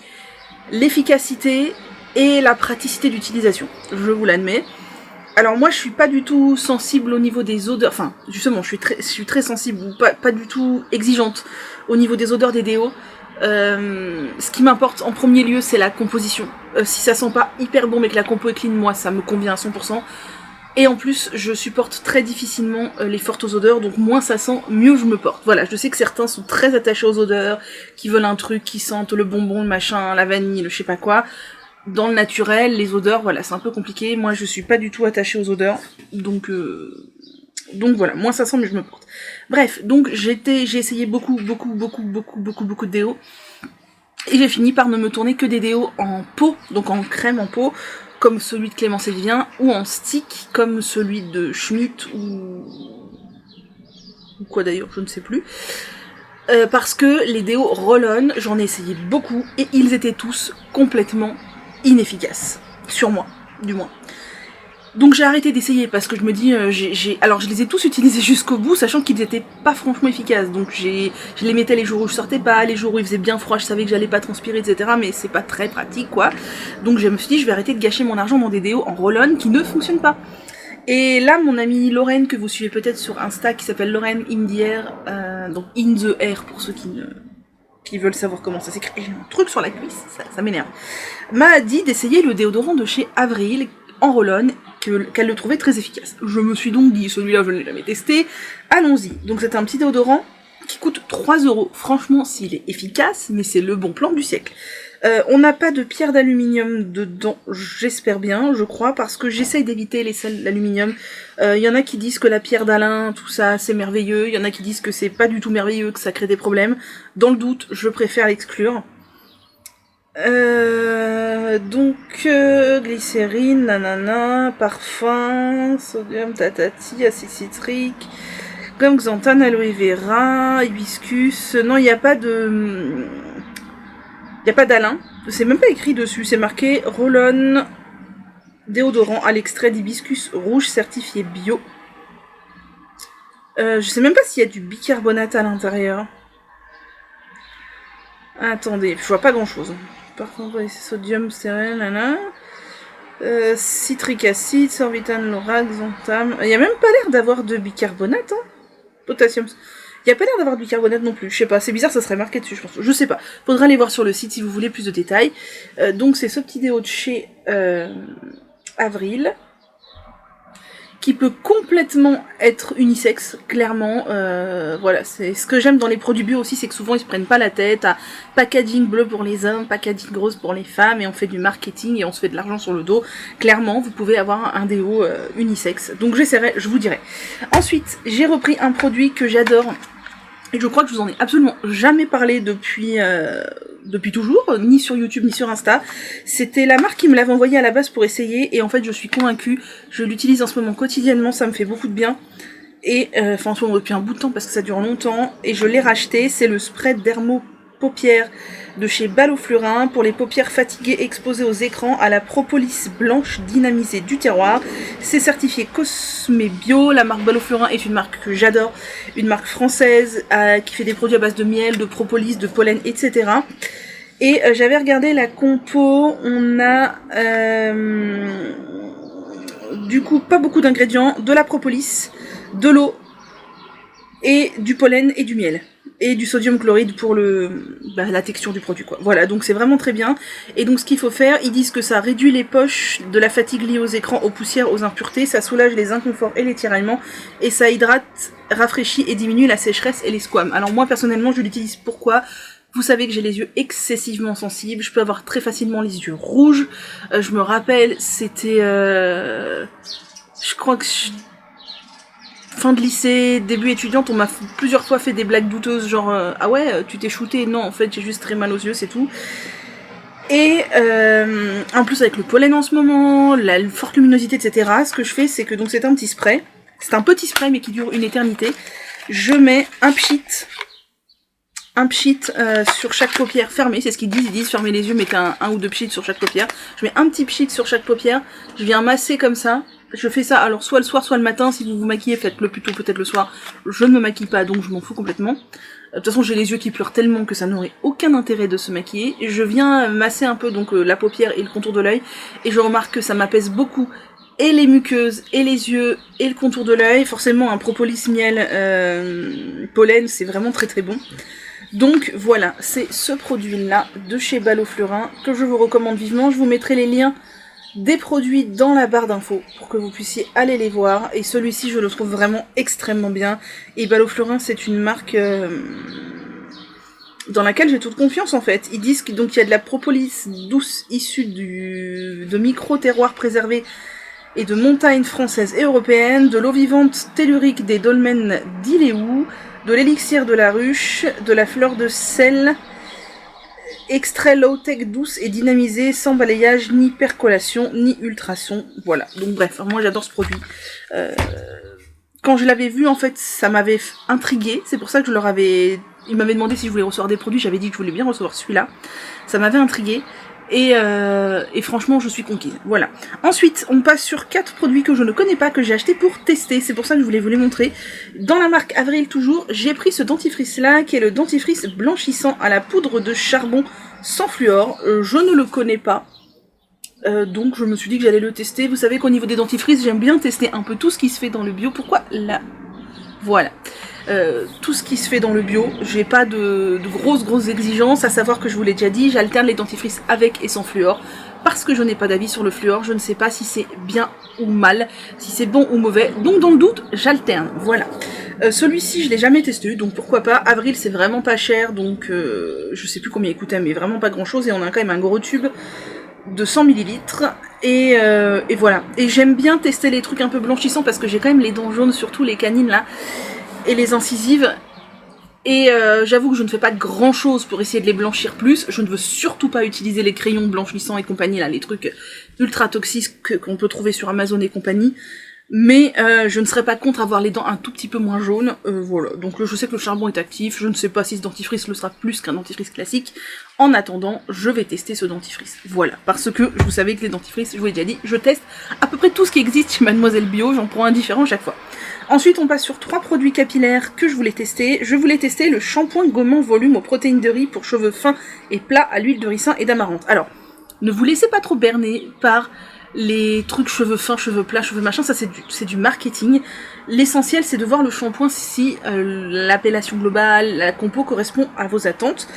l'efficacité et la praticité d'utilisation, je vous l'admets. Alors moi je suis pas du tout sensible au niveau des odeurs, enfin justement je suis très sensible, pas du tout exigeante au niveau des odeurs des déos. Ce qui m'importe en premier lieu c'est la composition. Si ça sent pas hyper bon mais que la compo est clean, moi ça me convient à 100%. Et en plus, je supporte très difficilement les fortes odeurs, donc moins ça sent, mieux je me porte. Voilà, je sais que certains sont très attachés aux odeurs, qui veulent un truc qui sente le bonbon, le machin, la vanille, le je sais pas quoi. Dans le naturel, les odeurs, voilà, c'est un peu compliqué. Moi, je suis pas du tout attachée aux odeurs, donc voilà, moins ça sent, mieux je me porte. Bref, donc j'ai essayé beaucoup de déos, et j'ai fini par ne me tourner que des déos en pot, donc en crème en pot, comme celui de Clémence et Vivien, ou en stick, comme celui de Schmitt, ou quoi d'ailleurs, je ne sais plus. Parce que les déos roll-on, j'en ai essayé beaucoup, et ils étaient tous complètement inefficaces. Sur moi, du moins. Donc j'ai arrêté d'essayer, parce que je me dis, alors je les ai tous utilisés jusqu'au bout, sachant qu'ils étaient pas franchement efficaces. Donc je les mettais les jours où je sortais pas, les jours où il faisait bien froid, je savais que j'allais pas transpirer, etc. Mais c'est pas très pratique, quoi. Donc je me suis dit, je vais arrêter de gâcher mon argent dans des déos en roll-on qui ne fonctionnent pas. Et là, mon amie Lorraine, que vous suivez peut-être sur Insta, qui s'appelle Lorraine in the Air, donc in the air pour ceux qui veulent savoir comment ça s'écrit, j'ai un truc sur la cuisse, ça m'énerve, m'a dit d'essayer le déodorant de chez Avril, en roll-on, qu'elle le trouvait très efficace. Je me suis donc dit, celui-là je ne l'ai jamais testé, allons-y. Donc c'est un petit déodorant qui coûte 3 €. Franchement, s'il est efficace, mais c'est le bon plan du siècle. On n'a pas de pierre d'aluminium dedans, j'espère bien, je crois, parce que j'essaye d'éviter les sels d'aluminium. Y en a qui disent que la pierre d'Alain, tout ça, c'est merveilleux. Y en a qui disent que c'est pas du tout merveilleux, que ça crée des problèmes. Dans le doute, je préfère l'exclure. Donc glycérine, nanana, parfum, sodium, tatati, acide citrique, gomme xanthane, aloe vera, hibiscus. Non, il n'y a pas de... Il n'y a pas d'Alain. C'est même pas écrit dessus, c'est marqué roll-on déodorant à l'extrait d'hibiscus rouge certifié bio. Je sais même pas s'il y a du bicarbonate à l'intérieur. Attendez, je vois pas grand chose. Par contre, c'est sodium, stérène, nana. Citrique acide, sorbitane, laura, xanthane. Il y a même pas l'air d'avoir de bicarbonate, hein. Potassium. Il y a pas l'air d'avoir de bicarbonate non plus. Je sais pas, c'est bizarre, ça serait marqué dessus, je pense. Je sais pas. Faudra aller voir sur le site si vous voulez plus de détails. Donc c'est ce petit déo de chez Avril, qui peut complètement être unisexe, clairement. Voilà, c'est ce que j'aime dans les produits bio aussi, c'est que souvent ils se prennent pas la tête à packaging bleu pour les hommes, packaging rose pour les femmes, et on fait du marketing et on se fait de l'argent sur le dos. Clairement, vous pouvez avoir un déo unisexe. Donc j'essaierai, je vous dirai. Ensuite, j'ai repris un produit que j'adore, et je crois que je vous en ai absolument jamais parlé depuis depuis toujours, ni sur YouTube ni sur Insta. C'était la marque qui me l'avait envoyé à la base pour essayer, et en fait je suis convaincue, je l'utilise en ce moment quotidiennement, ça me fait beaucoup de bien. Et enfin depuis un bout de temps parce que ça dure longtemps, et je l'ai racheté, c'est le spray Dermo paupières de chez Balloflurin pour les paupières fatiguées exposées aux écrans à la propolis blanche dynamisée du terroir. C'est certifié Cosme Bio. La marque Balloflurin est une marque que j'adore, une marque française qui fait des produits à base de miel, de propolis, de pollen, etc. Et j'avais regardé la compo, on a du coup pas beaucoup d'ingrédients, de la propolis, de l'eau et du pollen et du miel. Et du sodium chloride pour la texture du produit, quoi. Voilà, donc c'est vraiment très bien. Et donc ce qu'il faut faire, ils disent que ça réduit les poches de la fatigue liée aux écrans, aux poussières, aux impuretés, ça soulage les inconforts et les tiraillements, et ça hydrate, rafraîchit et diminue la sécheresse et les squames. Alors moi personnellement je l'utilise, pourquoi ? Vous savez que j'ai les yeux excessivement sensibles, je peux avoir très facilement les yeux rouges. Je me rappelle, c'était... je crois que... Fin de lycée, début étudiante, on m'a plusieurs fois fait des blagues douteuses, genre ah ouais, tu t'es shooté? Non, en fait, j'ai juste très mal aux yeux, c'est tout. Et en plus, avec le pollen en ce moment, la forte luminosité, etc., ce que je fais, c'est que donc c'est un petit spray. C'est un petit spray, mais qui dure une éternité. Je mets un pchit sur chaque paupière fermée, c'est ce qu'ils disent fermez les yeux, mettez un ou deux pchits sur chaque paupière. Je mets un petit pchit sur chaque paupière, je viens masser comme ça. Je fais ça alors soit le soir, soit le matin. Si vous vous maquillez, faites-le plutôt peut-être le soir. Je ne me maquille pas, donc je m'en fous complètement. De toute façon, j'ai les yeux qui pleurent tellement que ça n'aurait aucun intérêt de se maquiller. Je viens masser un peu donc la paupière et le contour de l'œil, et je remarque que ça m'apaise beaucoup et les muqueuses, et les yeux, et le contour de l'œil. Forcément, un propolis miel pollen, c'est vraiment très très bon. Donc voilà, c'est ce produit-là de chez Balloflurin que je vous recommande vivement. Je vous mettrai les liens des produits dans la barre d'infos pour que vous puissiez aller les voir, et celui-ci je le trouve vraiment extrêmement bien. Et Balloflurin, c'est une marque dans laquelle j'ai toute confiance en fait. Ils disent qu'il y a de la propolis douce issue de micro-terroirs préservés et de montagnes françaises et européennes, de l'eau vivante tellurique des dolmens d'Iléou, de l'élixir de la ruche, de la fleur de sel, extrait low-tech douce et dynamisé, sans balayage, ni percolation, ni ultrason. Voilà, donc bref, moi j'adore ce produit. Quand je l'avais vu, en fait, ça m'avait intriguée. C'est pour ça que ils m'avaient demandé si je voulais recevoir des produits, j'avais dit que je voulais bien recevoir celui-là. Ça m'avait intriguée. Et franchement, je suis conquise. Voilà. Ensuite, on passe sur 4 produits que je ne connais pas, que j'ai acheté pour tester. C'est pour ça que je voulais vous les montrer. Dans la marque Avril toujours, j'ai pris ce dentifrice-là, qui est le dentifrice blanchissant à la poudre de charbon sans fluor. Je ne le connais pas. Donc je me suis dit que j'allais le tester. Vous savez qu'au niveau des dentifrices, j'aime bien tester un peu tout ce qui se fait dans le bio. Pourquoi là? Voilà. Tout ce qui se fait dans le bio, j'ai pas de grosses exigences, à savoir que je vous l'ai déjà dit, j'alterne les dentifrices avec et sans fluor, parce que je n'ai pas d'avis sur le fluor, je ne sais pas si c'est bien ou mal, si c'est bon ou mauvais, donc dans le doute, j'alterne, voilà. Celui-ci, je l'ai jamais testé, donc pourquoi pas. Avril, c'est vraiment pas cher, donc je sais plus combien il coûtait, mais vraiment pas grand chose, et on a quand même un gros tube de 100 ml, et voilà. Et j'aime bien tester les trucs un peu blanchissants, parce que j'ai quand même les dents jaunes, surtout les canines là, et les incisives, et j'avoue que je ne fais pas grand chose pour essayer de les blanchir plus. Je ne veux surtout pas utiliser les crayons blanchissants et compagnie, là, les trucs ultra toxiques qu'on peut trouver sur Amazon et compagnie, mais je ne serais pas contre avoir les dents un tout petit peu moins jaunes, voilà. Donc je sais que le charbon est actif, je ne sais pas si ce dentifrice le sera plus qu'un dentifrice classique. En attendant, je vais tester ce dentifrice, voilà, parce que vous savez que les dentifrices, je vous l'ai déjà dit, je teste à peu près tout ce qui existe chez Mademoiselle Bio, j'en prends un différent chaque fois. Ensuite, on passe sur 3 produits capillaires que je voulais tester. Je voulais tester le shampoing gommant volume aux protéines de riz pour cheveux fins et plats à l'huile de ricin et d'amarante. Alors, ne vous laissez pas trop berner par les trucs cheveux fins, cheveux plats, cheveux machin, ça c'est du marketing. L'essentiel, c'est de voir le shampoing si l'appellation globale, la compo correspond à vos attentes.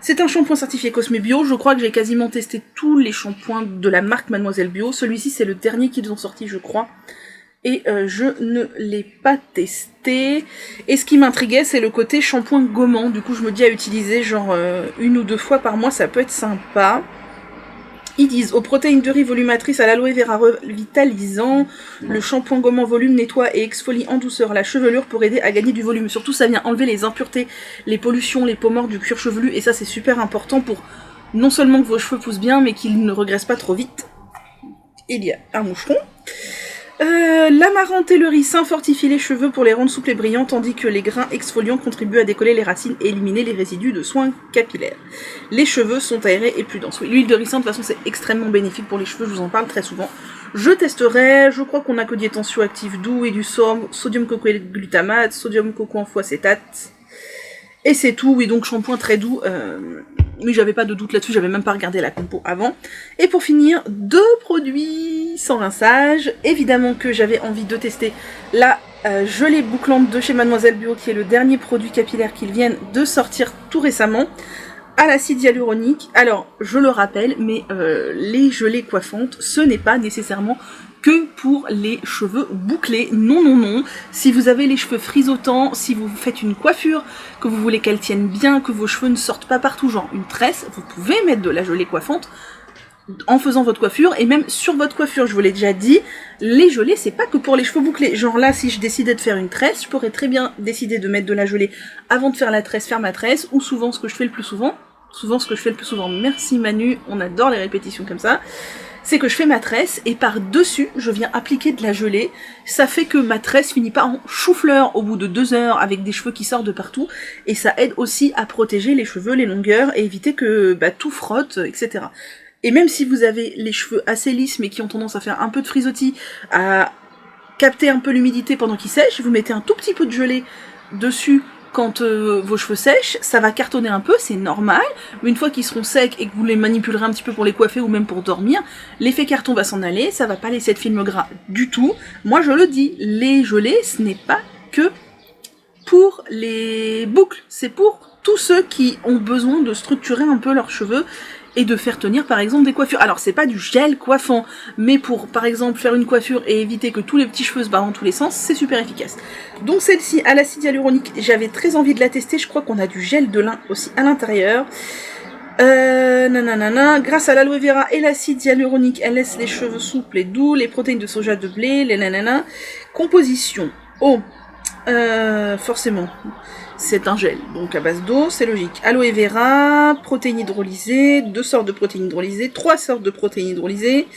C'est un shampoing certifié Cosme Bio, je crois que j'ai quasiment testé tous les shampoings de la marque Mademoiselle Bio. Celui-ci, c'est le dernier qu'ils ont sorti, je crois. Et je ne l'ai pas testé. Et ce qui m'intriguait, c'est le côté shampoing gommant. Du coup, je me dis à utiliser genre 1 ou 2 fois par mois, ça peut être sympa. Ils disent, aux protéines de riz volumatrices, à l'aloe vera revitalisant, le shampoing gomme en volume nettoie et exfolie en douceur la chevelure pour aider à gagner du volume. Surtout, ça vient enlever les impuretés, les pollutions, les peaux mortes du cuir chevelu, et ça, c'est super important pour non seulement que vos cheveux poussent bien, mais qu'ils ne regressent pas trop vite. Il y a un moucheron. L'amarante et le ricin fortifient les cheveux pour les rendre souples et brillants, tandis que les grains exfoliants contribuent à décoller les racines et éliminer les résidus de soins capillaires. Les cheveux sont aérés et plus denses. Oui, l'huile de ricin, de toute façon, c'est extrêmement bénéfique pour les cheveux, je vous en parle très souvent. Je testerai, je crois qu'on a que du tensioactif doux et du sodium coco glutamate, sodium coco en acétate. Et c'est tout, oui, donc shampoing très doux. Oui, j'avais pas de doute là-dessus, j'avais même pas regardé la compo avant. Et pour finir, 2 produits sans rinçage. Évidemment que j'avais envie de tester la gelée bouclante de chez Mademoiselle Bio, qui est le dernier produit capillaire qu'ils viennent de sortir tout récemment, à l'acide hyaluronique. Alors, je le rappelle, mais les gelées coiffantes, ce n'est pas nécessairement que pour les cheveux bouclés. Non, non, non. Si vous avez les cheveux frisotants, si vous faites une coiffure, que vous voulez qu'elle tienne bien, que vos cheveux ne sortent pas partout, genre une tresse, vous pouvez mettre de la gelée coiffante en faisant votre coiffure, et même sur votre coiffure. Je vous l'ai déjà dit, les gelées, c'est pas que pour les cheveux bouclés. Genre là, si je décidais de faire une tresse, je pourrais très bien décider de mettre de la gelée avant de faire la tresse, faire ma tresse, ou souvent, ce que je fais le plus souvent, merci Manu, on adore les répétitions comme ça, c'est que je fais ma tresse et par-dessus, je viens appliquer de la gelée. Ça fait que ma tresse finit pas en chou-fleur au bout de 2 heures avec des cheveux qui sortent de partout. Et ça aide aussi à protéger les cheveux, les longueurs et éviter que tout frotte, etc. Et même si vous avez les cheveux assez lisses mais qui ont tendance à faire un peu de frisottis, à capter un peu l'humidité pendant qu'ils sèchent, vous mettez un tout petit peu de gelée dessus. Quand vos cheveux sèchent, ça va cartonner un peu, c'est normal, mais une fois qu'ils seront secs et que vous les manipulerez un petit peu pour les coiffer ou même pour dormir, l'effet carton va s'en aller, ça va pas laisser de film gras du tout. Moi je le dis, les gelées, ce n'est pas que pour les boucles, c'est pour tous ceux qui ont besoin de structurer un peu leurs cheveux et de faire tenir par exemple des coiffures. Alors c'est pas du gel coiffant, mais pour par exemple faire une coiffure et éviter que tous les petits cheveux se barrent dans tous les sens, c'est super efficace. Donc celle-ci à l'acide hyaluronique, j'avais très envie de la tester, je crois qu'on a du gel de lin aussi à l'intérieur. Grâce à l'aloe vera et l'acide hyaluronique, elle laisse les cheveux souples et doux, les protéines de soja de blé, les nanana. Composition, eau, forcément. C'est un gel, donc à base d'eau, c'est logique. Aloe vera, protéines hydrolysées, 2 sortes de protéines hydrolysées, 3 sortes de protéines hydrolysées,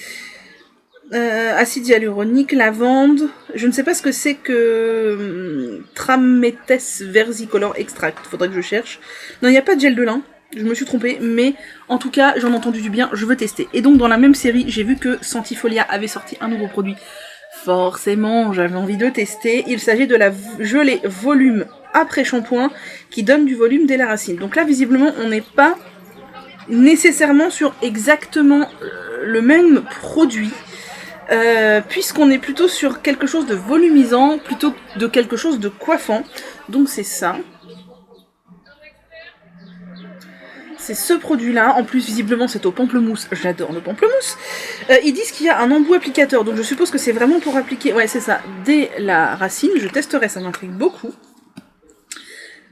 acide hyaluronique, lavande, je ne sais pas ce que c'est que Trametes versicolor extract, faudrait que je cherche. Non, il n'y a pas de gel de lin, je me suis trompée, mais en tout cas, j'en ai entendu du bien, je veux tester. Et donc dans la même série, j'ai vu que Santifolia avait sorti un nouveau produit. Forcément, j'avais envie de tester. Il s'agit de la gelée volume après shampoing qui donne du volume dès la racine. Donc là, visiblement, on n'est pas nécessairement sur exactement le même produit, puisqu'on est plutôt sur quelque chose de volumisant plutôt que de quelque chose de coiffant. Donc c'est ça. C'est ce produit-là. En plus, visiblement, c'est au pamplemousse. J'adore le pamplemousse. Ils disent qu'il y a un embout applicateur. Donc, je suppose que c'est vraiment pour appliquer... Ouais, c'est ça. Dès la racine. Je testerai, ça m'intrigue beaucoup.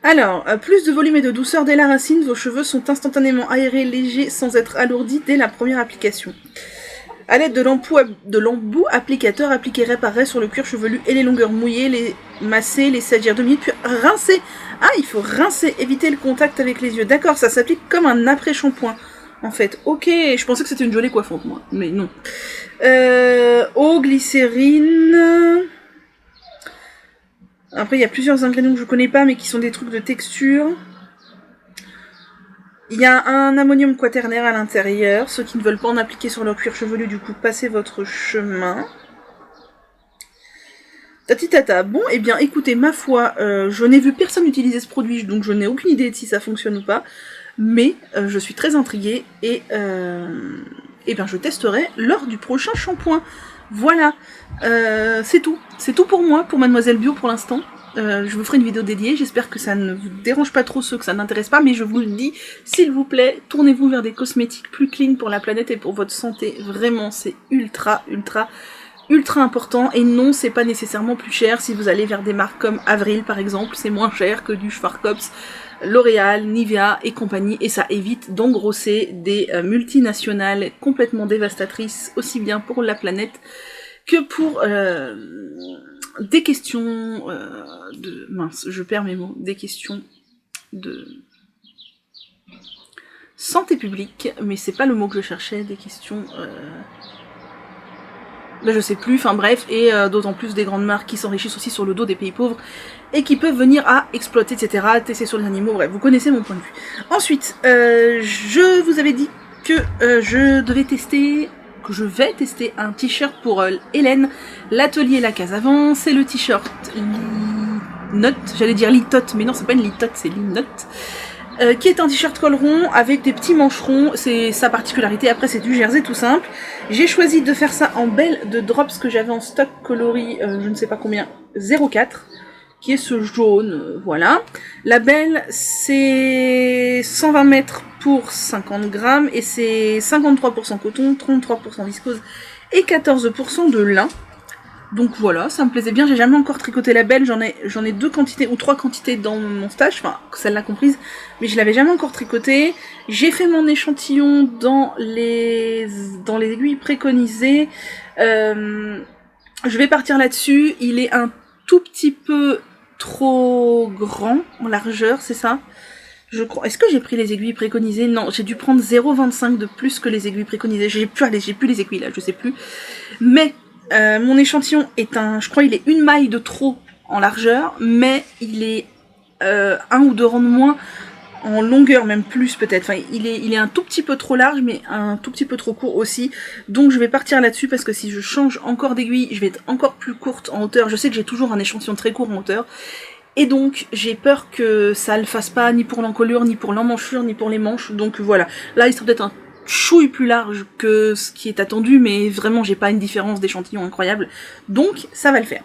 Alors, plus de volume et de douceur dès la racine. Vos cheveux sont instantanément aérés, légers, sans être alourdis dès la première application. À l'aide de l'embout applicateur, appliquez, réparez sur le cuir chevelu et les longueurs mouillées, les masser, les salir 2 minutes, puis rincer. Ah, il faut rincer, éviter le contact avec les yeux. D'accord, ça s'applique comme un après-shampoing. En fait, ok, je pensais que c'était une gelée coiffante, moi, mais non. Eau, glycérine... Après, il y a plusieurs ingrédients que je connais pas, mais qui sont des trucs de texture. Il y a un ammonium quaternaire à l'intérieur. Ceux qui ne veulent pas en appliquer sur leur cuir chevelu, du coup, passez votre chemin. Tati tata. Bon, eh bien, écoutez, ma foi, je n'ai vu personne utiliser ce produit, donc je n'ai aucune idée de si ça fonctionne ou pas. Mais je suis très intriguée et bien, je testerai lors du prochain shampoing. Voilà, c'est tout. C'est tout pour moi, pour Mademoiselle Bio pour l'instant. Je vous ferai une vidéo dédiée, j'espère que ça ne vous dérange pas trop ceux que ça n'intéresse pas, mais je vous le dis, s'il vous plaît, tournez-vous vers des cosmétiques plus clean pour la planète et pour votre santé. Vraiment, c'est ultra important, et non, c'est pas nécessairement plus cher si vous allez vers des marques comme Avril par exemple, c'est moins cher que du Schwarzkopf. L'Oréal, Nivea et compagnie, et ça évite d'engrosser des multinationales complètement dévastatrices, aussi bien pour la planète que pour des questions de... Mince, je perds mes mots. Des questions de santé publique, mais c'est pas le mot que je cherchais, des questions... Ben je sais plus, enfin bref, et d'autant plus des grandes marques qui s'enrichissent aussi sur le dos des pays pauvres et qui peuvent venir à exploiter, etc., tester sur les animaux, bref, vous connaissez mon point de vue. Ensuite, je vous avais dit que que je vais tester un t-shirt pour Hélène, l'atelier La Case Avant. C'est le t-shirt Linotte, j'allais dire Litote, mais non, c'est pas une Litote, c'est Linotte. Qui est un t-shirt col rond avec des petits mancherons, c'est sa particularité. Après c'est du jersey tout simple. J'ai choisi de faire ça en belle de drops que j'avais en stock coloris, je ne sais pas combien, 04, qui est ce jaune, voilà. La belle c'est 120 mètres pour 50 grammes et c'est 53% coton, 33% viscose et 14% de lin. Donc voilà, ça me plaisait bien, j'ai jamais encore tricoté la belle, j'en ai 2 quantités ou 3 quantités dans mon stage, enfin celle-là comprise, mais je l'avais jamais encore tricoté. J'ai fait mon échantillon dans les aiguilles préconisées. Je vais partir là-dessus, il est un tout petit peu trop grand en largeur, c'est ça ? Je crois. Est-ce que j'ai pris les aiguilles préconisées ? Non, j'ai dû prendre 0,25 de plus que les aiguilles préconisées. J'ai plus les aiguilles là, je sais plus. Mais mon échantillon est je crois il est une maille de trop en largeur, mais il est 1 ou 2 rangs de moins en longueur, même plus peut-être. Enfin, il est un tout petit peu trop large, mais un tout petit peu trop court aussi. Donc je vais partir là-dessus parce que si je change encore d'aiguille, je vais être encore plus courte en hauteur. Je sais que j'ai toujours un échantillon très court en hauteur. Et donc, j'ai peur que ça le fasse pas, ni pour l'encolure, ni pour l'emmanchure, ni pour les manches. Donc voilà. Là, il sera peut-être un chouille plus large que ce qui est attendu, mais vraiment j'ai pas une différence d'échantillon incroyable, donc ça va le faire.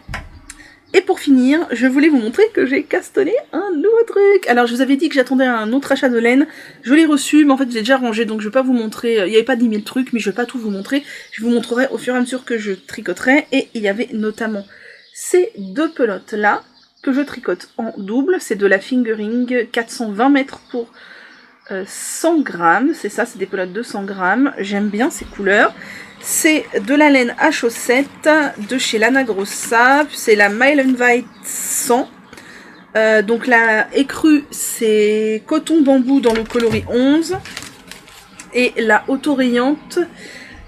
Et pour finir, je voulais vous montrer que j'ai castonné un nouveau truc. Alors je vous avais dit que j'attendais un autre achat de laine, je l'ai reçu, mais en fait j'ai déjà rangé, donc je vais pas vous montrer, il y avait pas 10 000 trucs, mais je vais pas tout vous montrer, je vous montrerai au fur et à mesure que je tricoterai, et il y avait notamment ces 2 pelotes là, que je tricote en double, c'est de la Fingering 420 mètres pour 100 grammes, c'est ça, c'est des pelotes de 100 grammes, j'aime bien ces couleurs. C'est de la laine à chaussettes de chez Lana Grossa, c'est la Mile White 100. Donc la écrue c'est coton bambou dans le coloris 11. Et la autorayante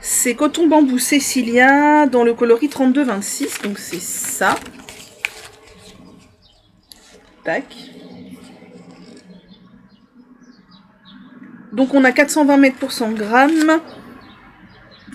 c'est coton bambou Cecilia dans le coloris 32-26. Donc c'est ça. Tac. Donc on a 420 mètres pour 100 grammes.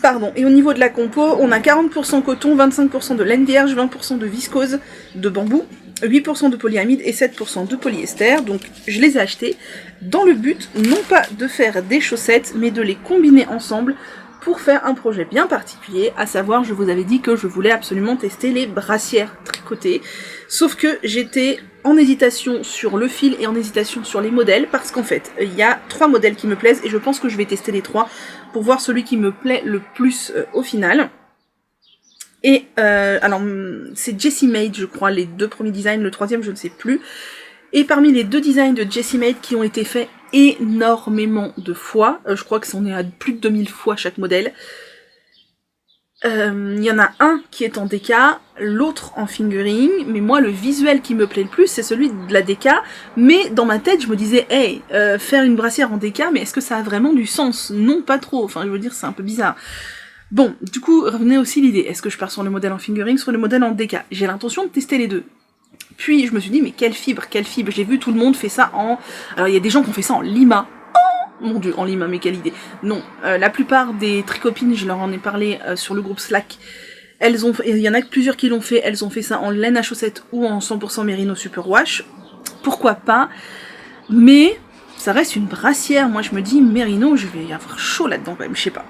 Pardon. Et au niveau de la compo, on a 40% coton, 25% de laine vierge, 20% de viscose de bambou, 8% de polyamide et 7% de polyester. Donc je les ai achetés dans le but non pas de faire des chaussettes, mais de les combiner ensemble pour faire un projet bien particulier, à savoir, je vous avais dit que je voulais absolument tester les brassières tricotées, sauf que j'étais en hésitation sur le fil et en hésitation sur les modèles, parce qu'en fait, il y a 3 modèles qui me plaisent, et je pense que je vais tester les 3 pour voir celui qui me plaît le plus au final. Et alors, c'est Jessie Made, je crois, les 2 premiers designs, le 3e, je ne sais plus. Et parmi les 2 designs de Jessie Made qui ont été faits énormément de fois, je crois que c'en est à plus de 2000 fois chaque modèle, il y en a un qui est en DK, l'autre en fingering, mais moi le visuel qui me plaît le plus c'est celui de la DK, mais dans ma tête je me disais hey, faire une brassière en DK, mais est-ce que ça a vraiment du sens? Non, pas trop, enfin je veux dire c'est un peu bizarre. Bon, du coup revenait aussi l'idée, est-ce que je pars sur le modèle en fingering, sur le modèle en DK? J'ai l'intention de tester les deux. Puis je me suis dit mais quelle fibre, j'ai vu tout le monde fait ça en... Alors il y a des gens qui ont fait ça en lima. Mon dieu, en lima, mais quelle idée. Non, la plupart des tricopines, je leur en ai parlé sur le groupe Slack, il y en a plusieurs qui l'ont fait, elles ont fait ça en laine à chaussettes ou en 100% Merino Superwash. Pourquoi pas? Mais ça reste une brassière. Moi je me dis, Merino, je vais y avoir chaud là-dedans quand même, je sais pas.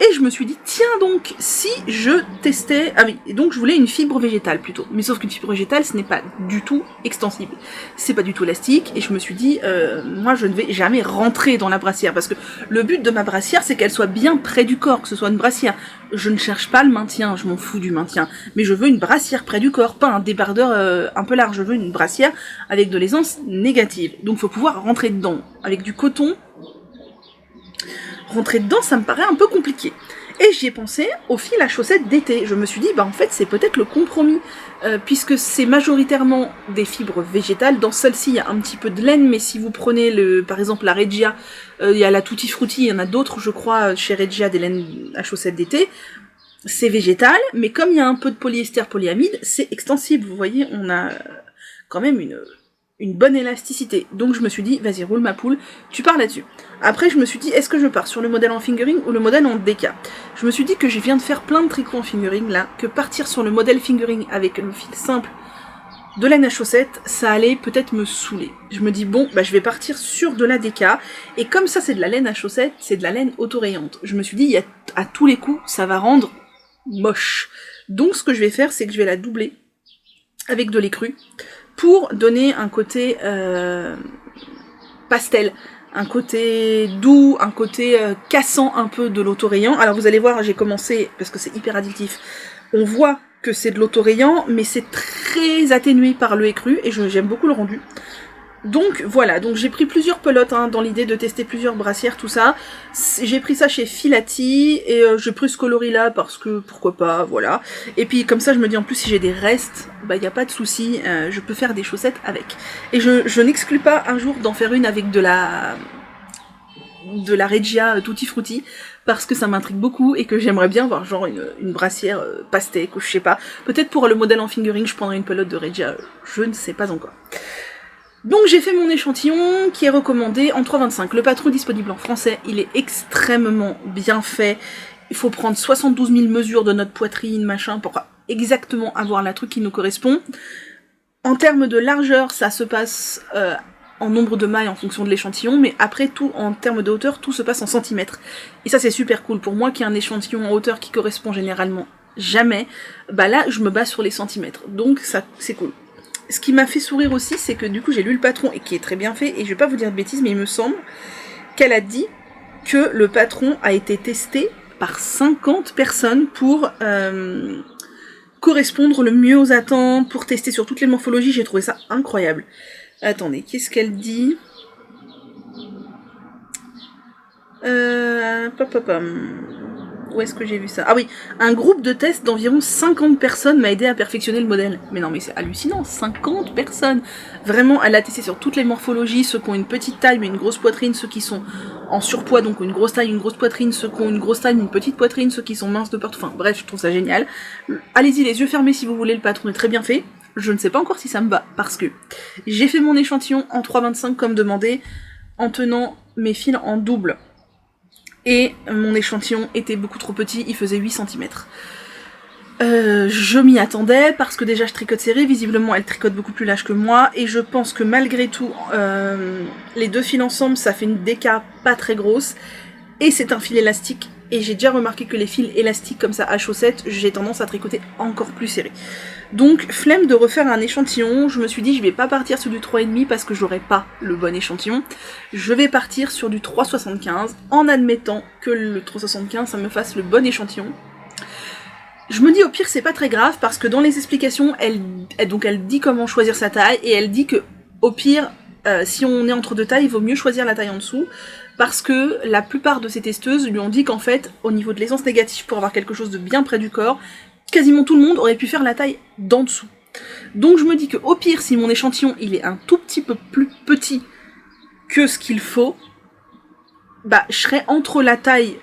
Et je me suis dit, tiens donc, si je testais... Ah oui, et donc je voulais une fibre végétale plutôt. Mais sauf qu'une fibre végétale, ce n'est pas du tout extensible. C'est pas du tout élastique. Et je me suis dit, moi je ne vais jamais rentrer dans la brassière. Parce que le but de ma brassière, c'est qu'elle soit bien près du corps, que ce soit une brassière. Je ne cherche pas le maintien, je m'en fous du maintien. Mais je veux une brassière près du corps, pas un débardeur un peu large. Je veux une brassière avec de l'aisance négative. Donc faut pouvoir rentrer dedans. Avec du coton, rentrer dedans, ça me paraît un peu compliqué. Et j'y ai pensé au fil à chaussettes d'été. Je me suis dit, bah en fait, c'est peut-être le compromis, puisque c'est majoritairement des fibres végétales. Dans celle-ci, il y a un petit peu de laine, mais si vous prenez, par exemple, la Regia, il y a la Tutti Frutti, il y en a d'autres, je crois, chez Regia, des laines à chaussettes d'été. C'est végétal, mais comme il y a un peu de polyester polyamide, c'est extensible. Vous voyez, on a quand même une bonne élasticité. Donc je me suis dit, vas-y, roule ma poule, tu pars là-dessus. Après, je me suis dit, est-ce que je pars sur le modèle en fingering ou le modèle en DK? Je me suis dit que je viens de faire plein de tricots en fingering, là, que partir sur le modèle fingering avec le fil simple de laine à chaussettes, ça allait peut-être me saouler. Je me dis, bon, bah je vais partir sur de la DK, et comme ça c'est de la laine à chaussettes, c'est de la laine autorayante. Je me suis dit, à tous les coups, ça va rendre moche. Donc ce que je vais faire, c'est que je vais la doubler avec de l'écru, pour donner un côté pastel, un côté doux, un côté cassant un peu de l'autorayant. Alors vous allez voir, j'ai commencé, parce que c'est hyper addictif, on voit que c'est de l'autorayant, mais c'est très atténué par le écru, et j'aime beaucoup le rendu. Donc voilà, donc j'ai pris plusieurs pelotes dans l'idée de tester plusieurs brassières, tout ça. J'ai pris ça chez Filati et j'ai pris ce coloris là parce que pourquoi pas, voilà. Et puis comme ça je me dis en plus si j'ai des restes, bah y a pas de souci, je peux faire des chaussettes avec. Et je n'exclus pas un jour d'en faire une avec de la Regia Tutti Frutti parce que ça m'intrigue beaucoup et que j'aimerais bien voir genre une brassière pastèque ou je sais pas. Peut-être pour le modèle en fingering je prendrai une pelote de Regia, je ne sais pas encore. Donc j'ai fait mon échantillon qui est recommandé en 3,25. Le patron disponible en français, il est extrêmement bien fait. Il faut prendre 72 000 mesures de notre poitrine, machin, pour exactement avoir la truc qui nous correspond. En termes de largeur, ça se passe en nombre de mailles en fonction de l'échantillon, mais après tout, en termes de hauteur, tout se passe en centimètres. Et ça c'est super cool. Pour moi qui ai un échantillon en hauteur qui correspond généralement jamais, bah là je me base sur les centimètres. Donc ça c'est cool. Ce qui m'a fait sourire aussi, c'est que du coup j'ai lu le patron, et qui est très bien fait, et je vais pas vous dire de bêtises, mais il me semble qu'elle a dit que le patron a été testé par 50 personnes pour correspondre le mieux aux attentes, pour tester sur toutes les morphologies. J'ai trouvé ça incroyable. Attendez, qu'est-ce qu'elle dit? Où est-ce que j'ai vu ça? Ah oui, un groupe de test d'environ 50 personnes m'a aidé à perfectionner le modèle. Mais non, mais c'est hallucinant, 50 personnes. Vraiment, elle a testé sur toutes les morphologies, ceux qui ont une petite taille mais une grosse poitrine, ceux qui sont en surpoids, donc une grosse taille, une grosse poitrine, ceux qui ont une grosse taille mais une petite poitrine, ceux qui sont minces de porte. Enfin bref, je trouve ça génial. Allez-y, les yeux fermés si vous voulez, le patron est très bien fait. Je ne sais pas encore si ça me va, parce que j'ai fait mon échantillon en 3,25 comme demandé, en tenant mes fils en double. Et mon échantillon était beaucoup trop petit, il faisait 8 cm. Je m'y attendais, parce que déjà je tricote serré, visiblement elle tricote beaucoup plus large que moi, et je pense que malgré tout, les deux fils ensemble, ça fait une déca pas très grosse, et c'est un fil élastique, et j'ai déjà remarqué que les fils élastiques comme ça à chaussettes, j'ai tendance à tricoter encore plus serré. Donc flemme de refaire un échantillon, je me suis dit je vais pas partir sur du 3,5 parce que j'aurai pas le bon échantillon, je vais partir sur du 3,75 en admettant que le 3,75 ça me fasse le bon échantillon. Je me dis au pire c'est pas très grave parce que dans les explications elle dit comment choisir sa taille et elle dit que au pire si on est entre deux tailles il vaut mieux choisir la taille en dessous parce que la plupart de ces testeuses lui ont dit qu'en fait au niveau de l'aisance négative pour avoir quelque chose de bien près du corps, quasiment tout le monde aurait pu faire la taille d'en dessous. Donc je me dis que au pire si mon échantillon il est un tout petit peu plus petit que ce qu'il faut, bah je serais entre la taille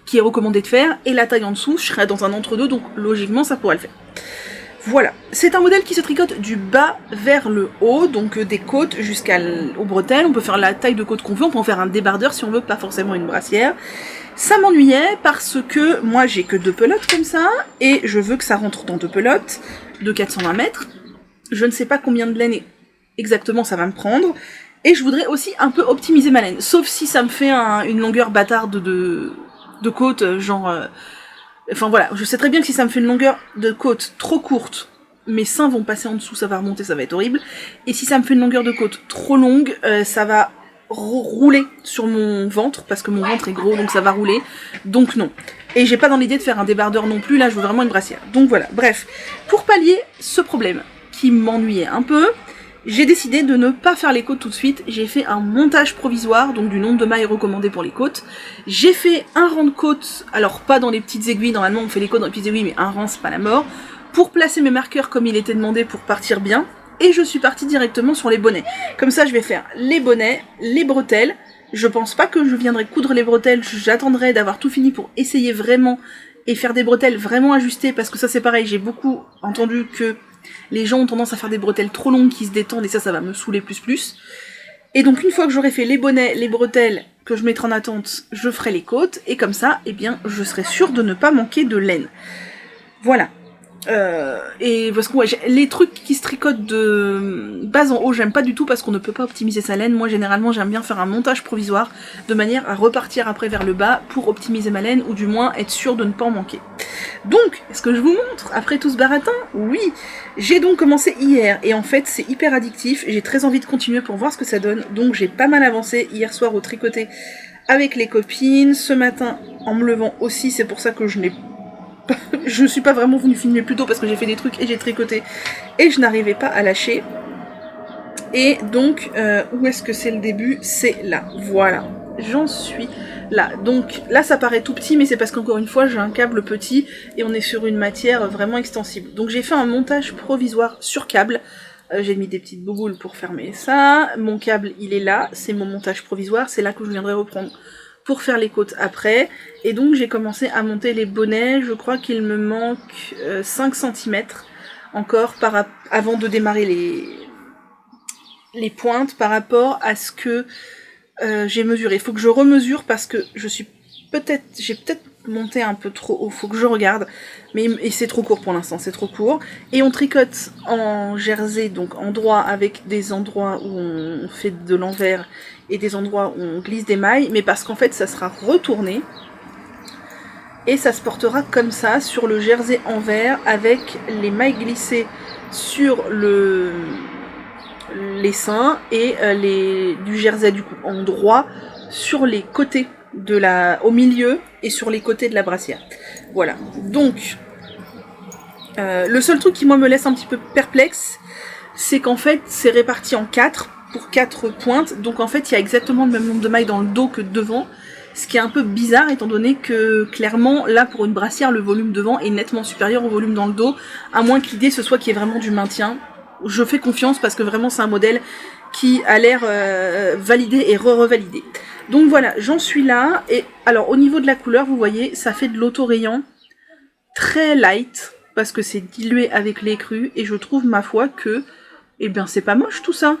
qui est recommandée de faire et la taille en dessous, je serais dans un entre-deux, donc logiquement ça pourrait le faire. Voilà, c'est un modèle qui se tricote du bas vers le haut, donc des côtes jusqu'aux bretelles. On peut faire la taille de côte qu'on veut, on peut en faire un débardeur si on veut, pas forcément une brassière. Ça m'ennuyait parce que moi j'ai que 2 pelotes comme ça, et je veux que ça rentre dans 2 pelotes de 420 mètres. Je ne sais pas combien de laine exactement ça va me prendre, Et je voudrais aussi un peu optimiser ma laine, sauf si ça me fait une longueur bâtarde de côte, genre... Enfin voilà, je sais très bien que si ça me fait une longueur de côte trop courte, mes seins vont passer en dessous, ça va remonter, ça va être horrible. Et si ça me fait une longueur de côte trop longue, ça va rouler sur mon ventre, parce que mon ventre est gros, donc ça va rouler. Donc non. Et j'ai pas dans l'idée de faire un débardeur non plus, là je veux vraiment une brassière. Donc voilà, bref. Pour pallier ce problème, qui m'ennuyait un peu, j'ai décidé de ne pas faire les côtes tout de suite. J'ai fait un montage provisoire, donc du nombre de mailles recommandées pour les côtes. J'ai fait un rang de côtes, alors pas dans les petites aiguilles, normalement on fait les côtes dans les petites aiguilles, mais un rang c'est pas la mort, pour placer mes marqueurs comme il était demandé pour partir bien. Et je suis partie directement sur les bonnets. Comme ça je vais faire les bonnets, les bretelles. Je pense pas que je viendrai coudre les bretelles, j'attendrai d'avoir tout fini pour essayer vraiment et faire des bretelles vraiment ajustées, parce que ça c'est pareil, j'ai beaucoup entendu que les gens ont tendance à faire des bretelles trop longues qui se détendent et ça va me saouler plus. Et donc une fois que j'aurai fait les bonnets, les bretelles que je mettrai en attente, je ferai les côtes et comme ça, eh bien, je serai sûre de ne pas manquer de laine. Voilà. Et parce que ouais, les trucs qui se tricotent de bas en haut, j'aime pas du tout parce qu'on ne peut pas optimiser sa laine. Moi généralement j'aime bien faire un montage provisoire de manière à repartir après vers le bas pour optimiser ma laine ou du moins être sûr de ne pas en manquer. Donc, est-ce que je vous montre après tout ce baratin? Oui, j'ai donc commencé hier et en fait c'est hyper addictif, j'ai très envie de continuer pour voir ce que ça donne. Donc j'ai pas mal avancé hier soir au tricoté avec les copines, ce matin en me levant aussi, c'est pour ça que je suis pas vraiment venue filmer plus tôt parce que j'ai fait des trucs et j'ai tricoté et je n'arrivais pas à lâcher. Et donc, où est-ce que c'est le début? C'est là, voilà, j'en suis là. Donc là ça paraît tout petit mais c'est parce qu'encore une fois j'ai un câble petit et on est sur une matière vraiment extensible. Donc j'ai fait un montage provisoire sur câble. J'ai mis des petites bouboules pour fermer ça. Mon câble il est là, c'est mon montage provisoire, c'est là que je viendrai reprendre pour faire les côtes après. Et donc j'ai commencé à monter les bonnets, je crois qu'il me manque 5 cm encore avant de démarrer les pointes par rapport à ce que j'ai mesuré. Il faut que je remesure parce que j'ai peut-être monté un peu trop haut, faut que je regarde, et c'est trop court pour l'instant, c'est trop court. Et on tricote en jersey, donc en droit, avec des endroits où on fait de l'envers et des endroits où on glisse des mailles, mais parce qu'en fait ça sera retourné et ça se portera comme ça sur le jersey envers avec les mailles glissées sur les seins et du jersey du coup en droit sur les côtés au milieu et sur les côtés de la brassière. Voilà. Donc le seul truc qui moi me laisse un petit peu perplexe, c'est qu'en fait c'est réparti en 4 pour 4 pointes, donc en fait il y a exactement le même nombre de mailles dans le dos que devant, ce qui est un peu bizarre étant donné que clairement là pour une brassière le volume devant est nettement supérieur au volume dans le dos, à moins que l'idée ce soit qu'il y ait vraiment du maintien. Je fais confiance parce que vraiment c'est un modèle qui a l'air validé et re-revalidé. Donc voilà, j'en suis là, et alors au niveau de la couleur vous voyez ça fait de l'autorayant très light parce que c'est dilué avec lait cru et je trouve ma foi que eh bien c'est pas moche tout ça.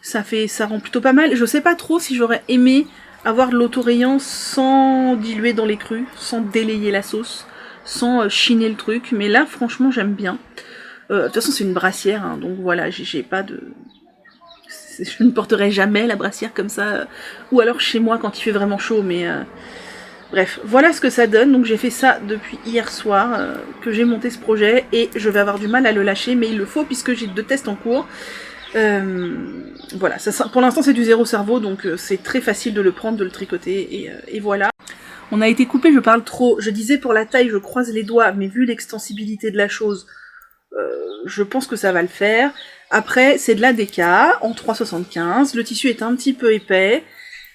Ça rend plutôt pas mal. Je sais pas trop si j'aurais aimé avoir de l'autorayant sans diluer dans les crus, sans délayer la sauce, sans chiner le truc. Mais là, franchement, j'aime bien. De toute façon, c'est une brassière, hein, donc voilà, j'ai pas de... Je ne porterai jamais la brassière comme ça. Ou alors chez moi quand il fait vraiment chaud, mais... Bref, voilà ce que ça donne. Donc j'ai fait ça depuis hier soir, que j'ai monté ce projet, et je vais avoir du mal à le lâcher, mais il le faut puisque j'ai 2 tests en cours. Voilà, ça, pour l'instant c'est du zéro cerveau, donc c'est très facile de le prendre, de le tricoter, et voilà. On a été coupé, je parle trop. Je disais pour la taille, je croise les doigts, mais vu l'extensibilité de la chose, je pense que ça va le faire. Après, c'est de la DK en 3,75, le tissu est un petit peu épais.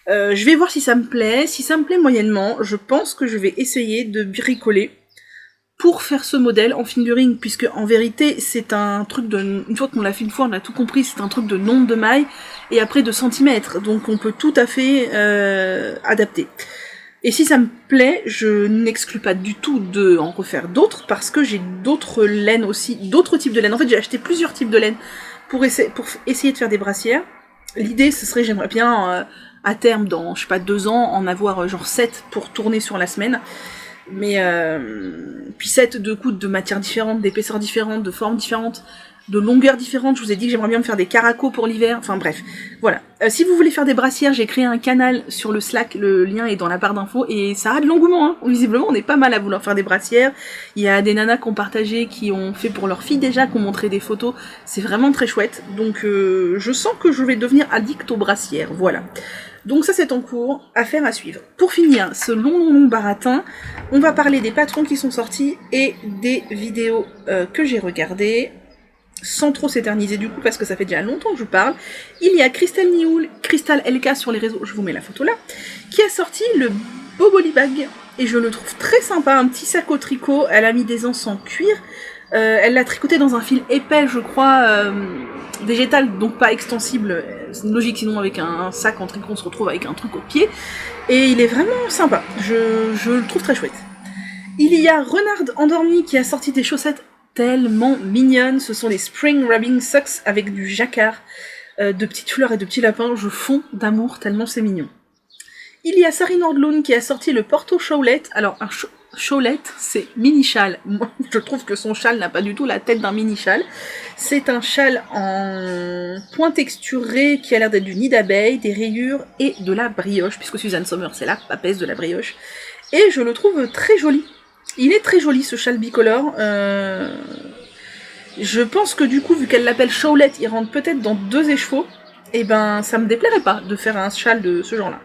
Je vais voir si ça me plaît. Si ça me plaît moyennement, je pense que je vais essayer de bricoler pour faire ce modèle en fingering, puisque en vérité c'est un truc de... Une fois qu'on l'a fait une fois, on a tout compris, c'est un truc de nombre de mailles et après de centimètres, donc on peut tout à fait adapter. Et si ça me plaît, je n'exclus pas du tout de en refaire d'autres, parce que j'ai d'autres laines aussi, d'autres types de laine. En fait j'ai acheté plusieurs types de laine pour essayer de faire des brassières. L'idée ce serait, j'aimerais bien à terme, dans je sais pas 2 ans, en avoir genre 7 pour tourner sur la semaine. Mais puis 7 de coups de matières différentes, d'épaisseurs différentes, de formes différentes, de longueurs différentes. Je vous ai dit que j'aimerais bien me faire des caracos pour l'hiver. Enfin bref, voilà. Si vous voulez faire des brassières, j'ai créé un canal sur le Slack. Le lien est dans la barre d'infos et ça a de l'engouement. Hein. Visiblement, on est pas mal à vouloir faire des brassières. Il y a des nanas qui ont partagé, qui ont fait pour leurs filles déjà, qui ont montré des photos. C'est vraiment très chouette. Donc je sens que je vais devenir addict aux brassières. Voilà. Donc ça c'est en cours, affaire à suivre. Pour finir ce long baratin, on va parler des patrons qui sont sortis et des vidéos que j'ai regardées, sans trop s'éterniser du coup parce que ça fait déjà longtemps que je parle. Il y a Crystal LK sur les réseaux, je vous mets la photo là, qui a sorti le Boboli Bag et je le trouve très sympa, un petit sac au tricot, elle a mis des anses en cuir. Elle l'a tricoté dans un fil épais, je crois, végétal, donc pas extensible. C'est une logique, sinon avec un sac en tricot, on se retrouve avec un truc au pied. Et il est vraiment sympa, je le trouve très chouette. Il y a Renard Endormi qui a sorti des chaussettes tellement mignonnes. Ce sont les Spring Rubbing Socks avec du jacquard, de petites fleurs et de petits lapins. Je fonds d'amour tellement c'est mignon. Il y a Sari Nordlund qui a sorti le Porto Shawlette. Alors, un Shawlette, c'est mini-châle. Moi, je trouve que son châle n'a pas du tout la tête d'un mini-châle. C'est un châle en point texturé qui a l'air d'être du nid d'abeille, des rayures et de la brioche, puisque Suzanne Sommer, c'est la papesse de la brioche. Et je le trouve très joli. Il est très joli, ce châle bicolore. Je pense que du coup, vu qu'elle l'appelle Shawlette, il rentre peut-être dans 2 écheveaux. Et ben, ça me déplairait pas de faire un châle de ce genre-là.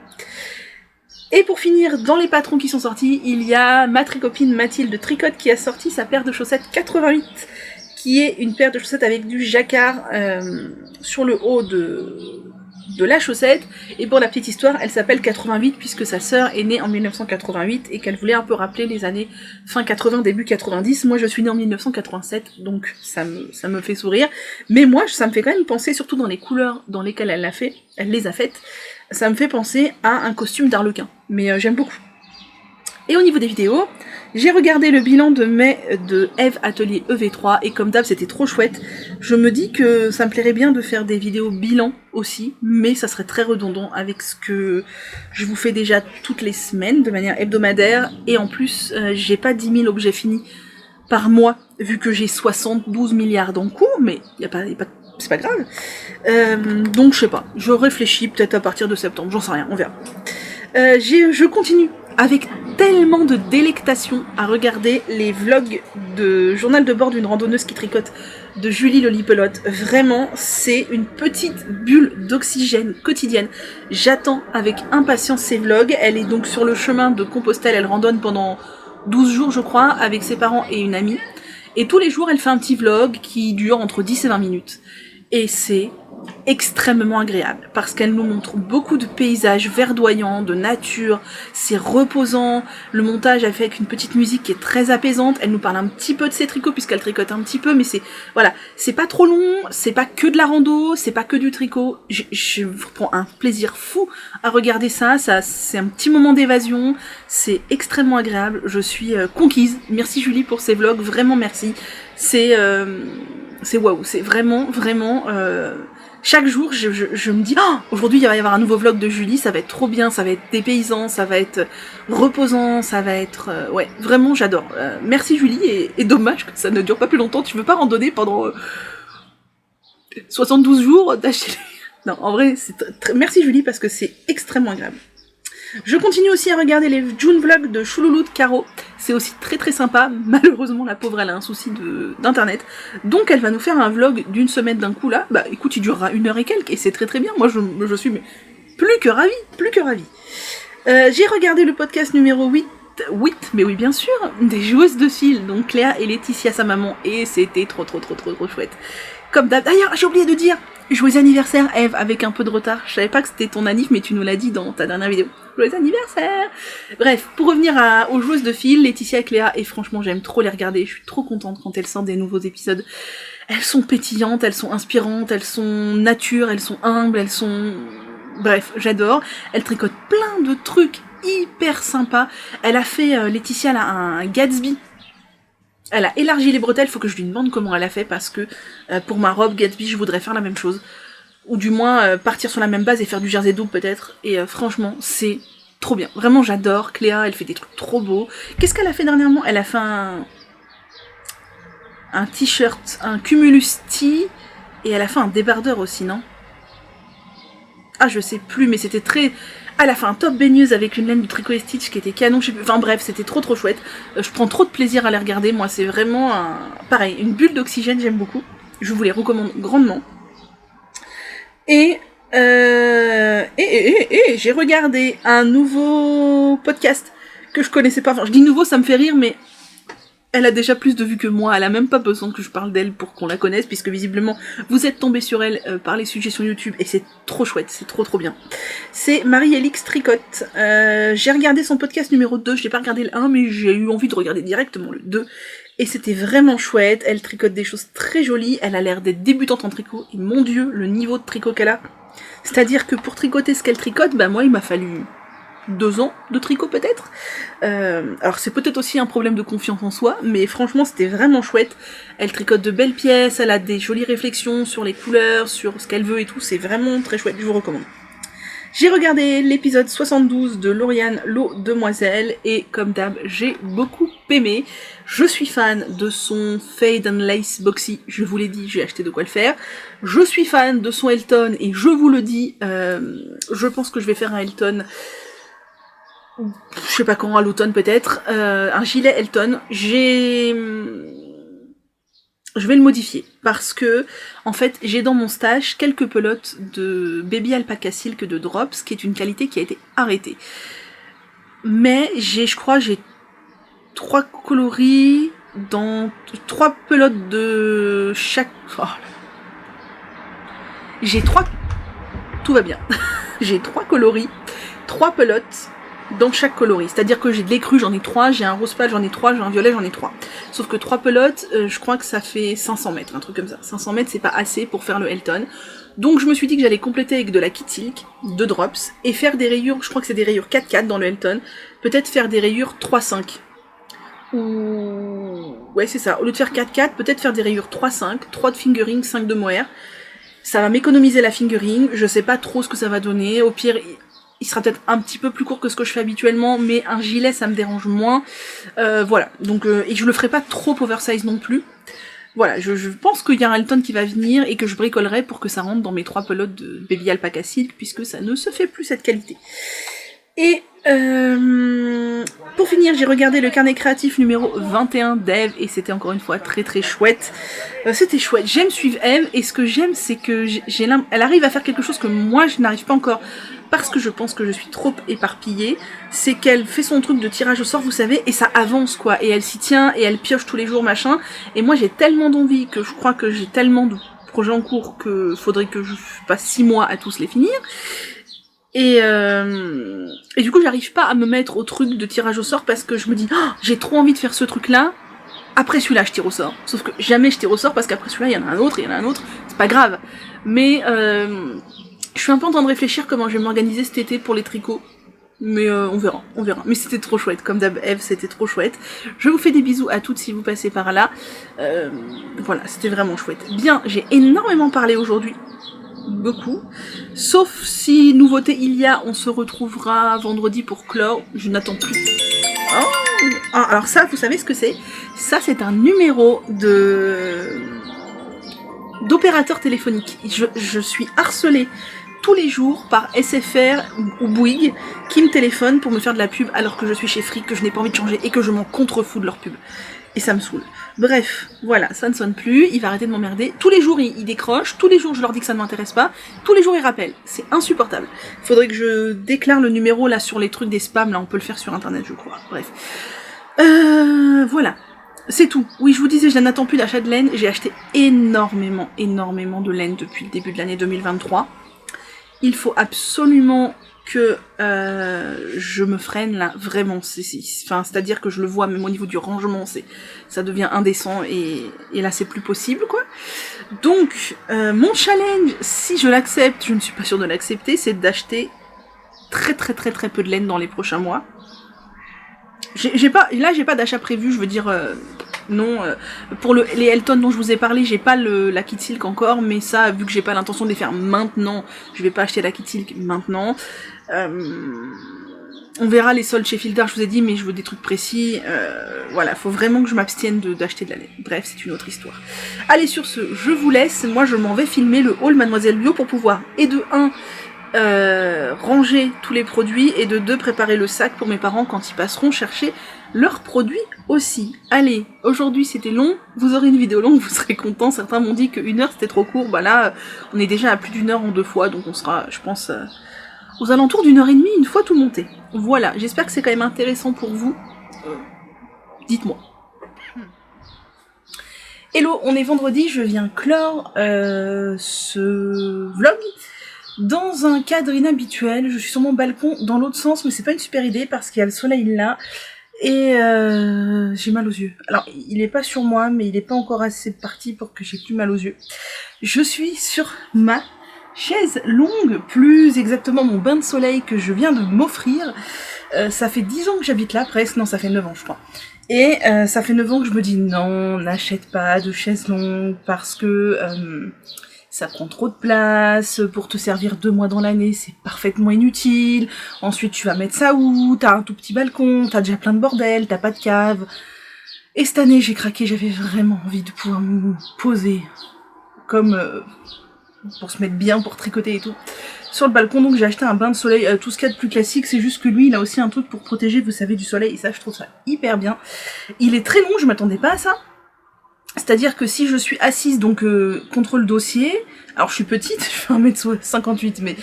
Et pour finir, dans les patrons qui sont sortis, il y a ma tricopine Mathilde Tricotte qui a sorti sa paire de chaussettes 88, qui est une paire de chaussettes avec du jacquard sur le haut de la chaussette. Et pour la petite histoire, elle s'appelle 88 puisque sa sœur est née en 1988 et qu'elle voulait un peu rappeler les années fin 80, début 90. Moi, je suis née en 1987, donc ça me fait sourire. Mais moi, ça me fait quand même penser, surtout dans les couleurs dans lesquelles elle les a faites, ça me fait penser à un costume d'Arlequin. Mais j'aime beaucoup. Et au niveau des vidéos, j'ai regardé le bilan de mai de Eve Atelier EV3 et comme d'hab c'était trop chouette. Je me dis que ça me plairait bien de faire des vidéos bilan aussi, mais ça serait très redondant avec ce que je vous fais déjà toutes les semaines de manière hebdomadaire. Et en plus, j'ai pas 10 000 objets finis par mois, vu que j'ai 72 milliards en cours, mais c'est pas grave. Donc je sais pas, je réfléchis peut-être à partir de septembre, j'en sais rien, on verra. Je continue avec tellement de délectation à regarder les vlogs de journal de bord d'une randonneuse qui tricote de Julie Lolipelote. Vraiment, c'est une petite bulle d'oxygène quotidienne. J'attends avec impatience ces vlogs. Elle est donc sur le chemin de Compostelle, elle randonne pendant 12 jours je crois, avec ses parents et une amie. Et tous les jours, elle fait un petit vlog qui dure entre 10 et 20 minutes. Et c'est extrêmement agréable parce qu'elle nous montre beaucoup de paysages verdoyants, de nature, c'est reposant, le montage est fait avec une petite musique qui est très apaisante, elle nous parle un petit peu de ses tricots puisqu'elle tricote un petit peu, mais c'est pas trop long, c'est pas que de la rando, c'est pas que du tricot, je prends un plaisir fou à regarder ça c'est un petit moment d'évasion, c'est extrêmement agréable, je suis conquise, merci Julie pour ces vlogs, vraiment merci, c'est waouh, c'est vraiment chaque jour, je me dis, oh, aujourd'hui, il va y avoir un nouveau vlog de Julie, ça va être trop bien, ça va être dépaysant, ça va être reposant, ça va être... ouais, vraiment, j'adore. Merci Julie, et dommage que ça ne dure pas plus longtemps. Tu veux pas randonner pendant 72 jours d'acheter... Non, en vrai, merci Julie, parce que c'est extrêmement agréable. Je continue aussi à regarder les June vlogs de Chouloulou de Caro. C'est aussi très très sympa. Malheureusement, la pauvre, elle a un souci d'internet. Donc, elle va nous faire un vlog d'une semaine d'un coup là. Bah, écoute, il durera 1 heure et quelques et c'est très très bien. Moi, je suis plus que ravie. J'ai regardé le podcast numéro 8, mais oui, bien sûr, des joueuses de fil. Donc, Cléa et Laetitia, sa maman. Et c'était trop chouette. Comme d'hab. D'ailleurs, j'ai oublié de dire, joyeux anniversaire Eve, avec un peu de retard. Je savais pas que c'était ton anniv, mais tu nous l'as dit dans ta dernière vidéo. Joyeux anniversaire. Bref, pour revenir aux joueuses de fil, Laetitia et Cléa, et franchement j'aime trop les regarder, je suis trop contente quand elles sortent des nouveaux épisodes. Elles sont pétillantes, elles sont inspirantes, elles sont nature, elles sont humbles, elles sont... Bref, j'adore. Elles tricotent plein de trucs hyper sympas. Elle a fait, Laetitia, elle a un Gatsby. Elle a élargi les bretelles, faut que je lui demande comment elle a fait parce que pour ma robe Gatsby, je voudrais faire la même chose. Ou du moins partir sur la même base et faire du jersey double peut-être. Et franchement, c'est trop bien. Vraiment, j'adore. Cléa, elle fait des trucs trop beaux. Qu'est-ce qu'elle a fait dernièrement ? Elle a fait un t-shirt, un Cumulus Tee, et à la fin un débardeur aussi, non? Ah, je sais plus, mais c'était très... À la fin, un top baigneuse avec une laine de tricot et stitch qui était canon, je sais plus... Enfin bref, c'était trop chouette. Je prends trop de plaisir à les regarder, moi c'est vraiment pareil, une bulle d'oxygène, j'aime beaucoup. Je vous les recommande grandement. Et j'ai regardé un nouveau podcast que je connaissais pas. Enfin, je dis nouveau, ça me fait rire, mais elle a déjà plus de vues que moi. Elle a même pas besoin que je parle d'elle pour qu'on la connaisse, puisque visiblement vous êtes tombés sur elle par les suggestions YouTube, et c'est trop chouette, c'est trop bien. C'est Marie-Alix Tricotte. J'ai regardé son podcast numéro 2, je n'ai pas regardé le 1, mais j'ai eu envie de regarder directement le 2. Et c'était vraiment chouette, elle tricote des choses très jolies, elle a l'air d'être débutante en tricot, et mon dieu, le niveau de tricot qu'elle a. C'est-à-dire que pour tricoter ce qu'elle tricote, bah moi il m'a fallu 2 ans de tricot peut-être. Alors c'est peut-être aussi un problème de confiance en soi, mais franchement c'était vraiment chouette. Elle tricote de belles pièces, elle a des jolies réflexions sur les couleurs, sur ce qu'elle veut et tout, c'est vraiment très chouette, je vous recommande. J'ai regardé l'épisode 72 de Lauriane L'eau demoiselle et comme d'hab, j'ai beaucoup aimé. Je suis fan de son Fade and Lace Boxy, je vous l'ai dit, j'ai acheté de quoi le faire. Je suis fan de son Elton et je vous le dis, je pense que je vais faire un Elton, je sais pas quand, à l'automne peut-être, un gilet Elton. Je vais le modifier parce que, en fait, j'ai dans mon stash quelques pelotes de Baby Alpaca Silk de Drops, qui est une qualité qui a été arrêtée. Mais je crois, j'ai 3 coloris dans 3 pelotes de chaque... Oh. J'ai 3... Tout va bien. J'ai 3 coloris, 3 pelotes dans chaque coloris. C'est-à-dire que j'ai de l'écru, j'en ai 3, j'ai un rose pâle, j'en ai 3, j'ai un violet, j'en ai 3. Sauf que 3 pelotes, je crois que ça fait 500 mètres, un truc comme ça. 500 mètres, c'est pas assez pour faire le Elton. Donc je me suis dit que j'allais compléter avec de la Kit Silk, de Drops, et faire des rayures, je crois que c'est des rayures 4-4 dans le Elton. Peut-être faire des rayures 3-5. Ou... ouais, c'est ça. Au lieu de faire 4-4, peut-être faire des rayures 3-5, 3 de fingering, 5 de mohair. Ça va m'économiser la fingering, je sais pas trop ce que ça va donner. Au pire... il sera peut-être un petit peu plus court que ce que je fais habituellement, mais un gilet ça me dérange moins. Voilà, donc et je le ferai pas trop oversize non plus. Voilà, je pense qu'il y a un Elton qui va venir et que je bricolerai pour que ça rentre dans mes 3 pelotes de Baby Alpaca Silk, puisque ça ne se fait plus cette qualité. Et pour finir, j'ai regardé le carnet créatif numéro 21 d'Eve et c'était encore une fois très chouette. C'était chouette, j'aime suivre Eve et ce que j'aime c'est que elle arrive à faire quelque chose que moi je n'arrive pas encore parce que je pense que je suis trop éparpillée, c'est qu'elle fait son truc de tirage au sort, vous savez, et ça avance quoi, et elle s'y tient et elle pioche tous les jours machin, et moi j'ai tellement d'envie que je crois que j'ai tellement de projets en cours que faudrait que je passe 6 mois à tous les finir. Et du coup j'arrive pas à me mettre au truc de tirage au sort parce que je me dis oh, j'ai trop envie de faire ce truc là, après celui-là je tire au sort, sauf que jamais je tire au sort parce qu'après celui-là il y en a un autre, c'est pas grave, mais je suis un peu en train de réfléchir comment je vais m'organiser cet été pour les tricots, mais on verra, mais c'était trop chouette, comme d'hab Eve c'était trop chouette, je vous fais des bisous à toutes si vous passez par là, voilà c'était vraiment chouette. Bien, j'ai énormément parlé aujourd'hui, beaucoup, sauf si nouveauté il y a, on se retrouvera vendredi pour clore, je n'attends plus. Oh, alors ça, vous savez ce que c'est? Ça, c'est un numéro d'opérateur téléphonique. Je suis harcelée tous les jours par SFR ou Bouygues qui me téléphonent pour me faire de la pub alors que je suis chez Free, que je n'ai pas envie de changer et que je m'en contrefous de leur pub. Et ça me saoule. Bref, voilà, ça ne sonne plus, il va arrêter de m'emmerder. Tous les jours, il décroche, tous les jours, je leur dis que ça ne m'intéresse pas, tous les jours, il rappelle. C'est insupportable. Faudrait que je déclare le numéro, là, sur les trucs des spams, là, on peut le faire sur Internet, je crois. Bref. Voilà. C'est tout. Oui, je vous disais, je n'attends plus d'achat de laine. J'ai acheté énormément de laine depuis le début de l'année 2023. Il faut absolument que je me freine là, vraiment, c'est-à-dire que je le vois, même au niveau du rangement, ça devient indécent et là c'est plus possible quoi. Donc mon challenge, si je l'accepte, je ne suis pas sûre de l'accepter, c'est d'acheter très peu de laine dans les prochains mois. J'ai pas d'achat prévu, je veux dire non, pour les Elton dont je vous ai parlé, j'ai pas la Kit Silk encore, mais ça, vu que j'ai pas l'intention de les faire maintenant, je vais pas acheter la Kit Silk maintenant. On verra les soldes chez Filter, je vous ai dit, mais je veux des trucs précis. Voilà, faut vraiment que je m'abstienne d'acheter de la laine. Bref, c'est une autre histoire. Allez, sur ce, je vous laisse. Moi, je m'en vais filmer le haul Mademoiselle Bio pour pouvoir, et de 1, ranger tous les produits, et de 2, préparer le sac pour mes parents quand ils passeront chercher leurs produits aussi. Allez, aujourd'hui c'était long, vous aurez une vidéo longue, vous serez contents. Certains m'ont dit que 1 heure c'était trop court, bah là, on est déjà à plus d'1 heure en 2 fois, donc on sera, je pense... aux alentours d'1h30, une fois tout monté. Voilà, j'espère que c'est quand même intéressant pour vous. Dites-moi. Hello, on est vendredi, je viens clore ce vlog dans un cadre inhabituel. Je suis sur mon balcon dans l'autre sens, mais c'est pas une super idée parce qu'il y a le soleil là. Et j'ai mal aux yeux. Alors, il est pas sur moi, mais il est pas encore assez parti pour que j'ai plus mal aux yeux. Je suis sur ma chaise longue, plus exactement mon bain de soleil que je viens de m'offrir. Ça fait 10 ans que j'habite là, presque. Non, ça fait 9 ans, je crois. Et ça fait 9 ans que je me dis non, n'achète pas de chaise longue parce que ça prend trop de place. Pour te servir 2 mois dans l'année, c'est parfaitement inutile. Ensuite, tu vas mettre ça où? T'as un tout petit balcon, t'as déjà plein de bordel, t'as pas de cave. Et cette année, j'ai craqué, j'avais vraiment envie de pouvoir me poser comme... pour se mettre bien, pour tricoter et tout, sur le balcon. Donc j'ai acheté un bain de soleil, tout ce qu'il y a de plus classique, c'est juste que lui il a aussi un truc pour protéger, vous savez, du soleil, et ça je trouve ça hyper bien. Il est très long, je m'attendais pas à ça. C'est-à-dire que si je suis assise donc contre le dossier, alors je suis petite, je fais 1m58, mais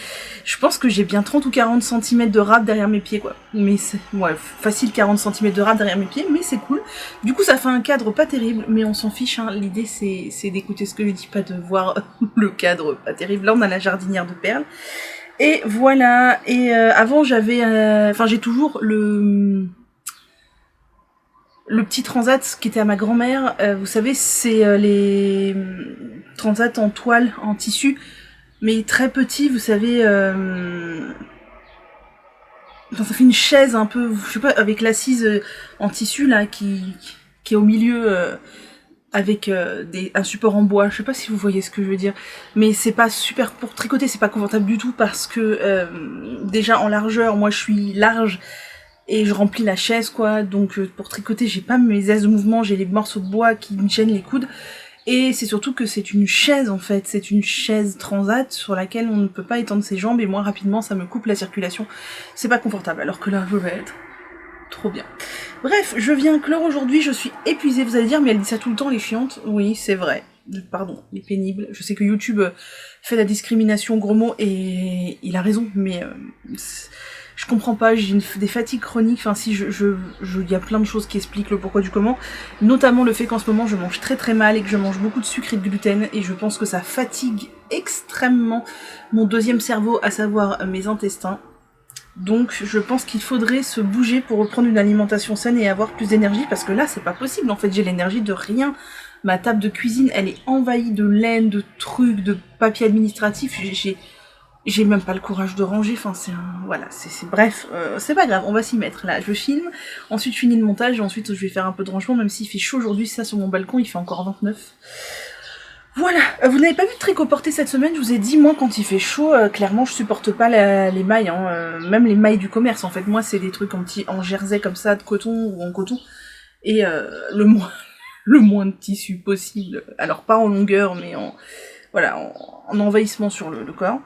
je pense que j'ai bien 30 ou 40 cm de râpe derrière mes pieds, quoi. Mais c'est, ouais, facile 40 cm de râpe derrière mes pieds, mais c'est cool. Du coup, ça fait un cadre pas terrible, mais on s'en fiche, hein. L'idée, c'est d'écouter ce que je dis, pas de voir le cadre pas terrible. Là, on a la jardinière de perles. Et voilà. Et avant, j'avais... Enfin, j'ai toujours le petit transat qui était à ma grand-mère. Vous savez, c'est les transats en toile, en tissu, mais très petit, vous savez... Enfin, ça fait une chaise un peu, je sais pas, avec l'assise en tissu là qui est au milieu avec un support en bois. Je sais pas si vous voyez ce que je veux dire, mais c'est pas super pour tricoter, c'est pas confortable du tout parce que déjà en largeur, moi je suis large et je remplis la chaise quoi. Donc pour tricoter, j'ai pas mes aises de mouvement, j'ai les morceaux de bois qui me gênent les coudes. Et c'est surtout que c'est une chaise en fait, c'est une chaise transat sur laquelle on ne peut pas étendre ses jambes et moi rapidement ça me coupe la circulation, c'est pas confortable, alors que là je vais être trop bien. Bref, je viens clore aujourd'hui, je suis épuisée, vous allez dire mais elle dit ça tout le temps, elle est chiante. Oui c'est vrai, pardon, elle est pénible, je sais que YouTube fait la discrimination gros mots et il a raison, mais je comprends pas, j'ai des fatigues chroniques, enfin si il y a plein de choses qui expliquent le pourquoi du comment, notamment le fait qu'en ce moment je mange très très mal et que je mange beaucoup de sucre et de gluten et je pense que ça fatigue extrêmement mon deuxième cerveau, à savoir mes intestins. Donc je pense qu'il faudrait se bouger pour reprendre une alimentation saine et avoir plus d'énergie parce que là c'est pas possible, en fait j'ai l'énergie de rien. Ma table de cuisine elle est envahie de laine, de trucs, de papier administratif, j'ai même pas le courage de ranger, enfin c'est un... Voilà, c'est bref, c'est pas grave, on va s'y mettre, là, je filme, ensuite je finis le montage, et ensuite je vais faire un peu de rangement, même s'il fait chaud aujourd'hui, ça sur mon balcon, il fait encore 29. Voilà, vous n'avez pas vu de tricot porté cette semaine, je vous ai dit, moi quand il fait chaud, clairement je supporte pas les mailles, hein, même les mailles du commerce, en fait, moi c'est des trucs en jersey comme ça, de coton ou en coton, et le moins de tissu possible, alors pas en longueur, mais en envahissement sur le corps.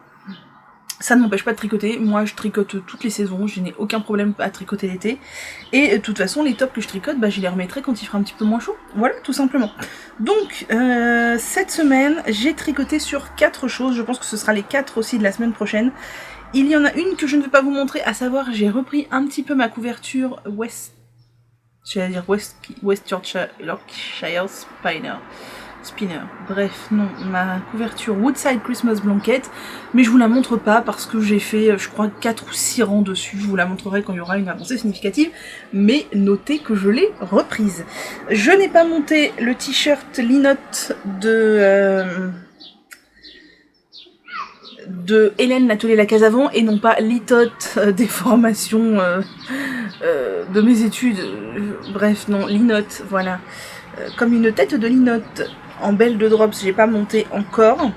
Ça ne m'empêche pas de tricoter, moi je tricote toutes les saisons, je n'ai aucun problème à tricoter l'été. Et de toute façon les tops que je tricote, bah je les remettrai quand il fera un petit peu moins chaud. Voilà, tout simplement. Donc, cette semaine, j'ai tricoté sur 4 choses, je pense que ce sera les 4 aussi de la semaine prochaine. Il y en a une que je ne vais pas vous montrer, à savoir j'ai repris un petit peu ma couverture West Yorkshire Spinner. Bref, non, ma couverture Woodside Christmas Blanket, mais je vous la montre pas parce que j'ai fait, je crois, 4 ou 6 rangs dessus, je vous la montrerai quand il y aura une avancée significative, mais notez que je l'ai reprise. Je n'ai pas monté le t-shirt Linotte de Hélène l'atelier La Case Avant et non pas Litote des formations de mes études, bref, non, Linotte, voilà. Comme une tête de Linotte en belle de drops, j'ai pas monté encore.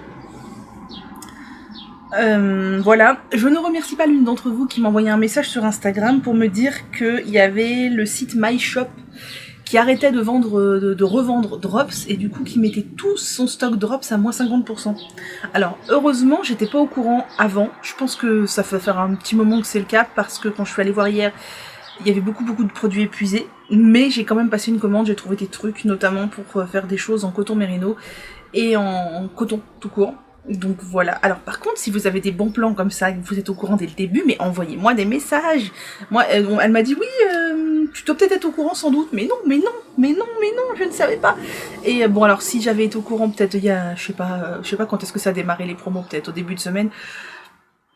Voilà, je ne remercie pas l'une d'entre vous qui m'a envoyé un message sur Instagram pour me dire qu'il y avait le site MyShop qui arrêtait de revendre Drops et du coup qui mettait tout son stock Drops à moins 50%. Alors heureusement j'étais pas au courant avant, je pense que ça fait faire un petit moment que c'est le cas parce que quand je suis allée voir hier, il y avait beaucoup de produits épuisés, mais j'ai quand même passé une commande, j'ai trouvé des trucs notamment pour faire des choses en coton mérino et en coton tout court. Donc voilà. Alors par contre, si vous avez des bons plans comme ça, que vous êtes au courant dès le début, mais envoyez-moi des messages. Moi, elle m'a dit oui, tu dois peut-être être au courant sans doute, mais non, je ne savais pas. Et bon alors si j'avais été au courant peut-être il y a, je sais pas quand est-ce que ça a démarré les promos, peut-être au début de semaine.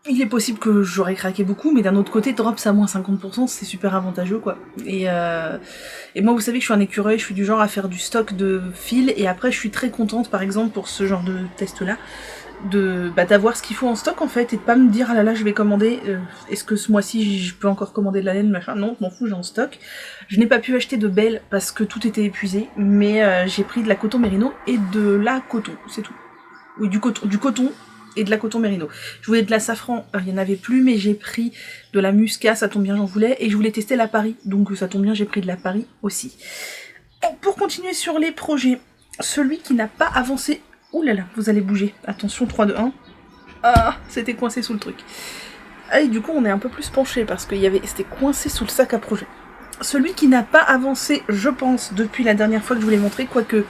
Il est possible que j'aurais craqué beaucoup, mais d'un autre côté, Drops à moins 50%, c'est super avantageux, quoi. Et moi, vous savez que je suis un écureuil, je suis du genre à faire du stock de fils, et après, je suis très contente, par exemple, pour ce genre de test-là, d'avoir ce qu'il faut en stock, en fait, et de pas me dire, ah là là, je vais commander, est-ce que ce mois-ci, je peux encore commander de la laine, machin. Non, je m'en fous, j'ai en stock. Je n'ai pas pu acheter de belles parce que tout était épuisé, mais j'ai pris de la coton mérino et de la coton, c'est tout. Oui, du coton et de la coton mérino. Je voulais de la safran, il y en avait plus, mais j'ai pris de la muscat, ça tombe bien, j'en voulais, et je voulais tester la Paris, donc ça tombe bien, j'ai pris de la Paris aussi. Pour continuer sur les projets, celui qui n'a pas avancé... Ouh là là, vous allez bouger. Attention, 3, 2, 1. Ah, c'était coincé sous le truc. Ah, et du coup, on est un peu plus penché, parce que c'était coincé sous le sac à projet. Celui qui n'a pas avancé, je pense, depuis la dernière fois que je vous l'ai montré, quoique,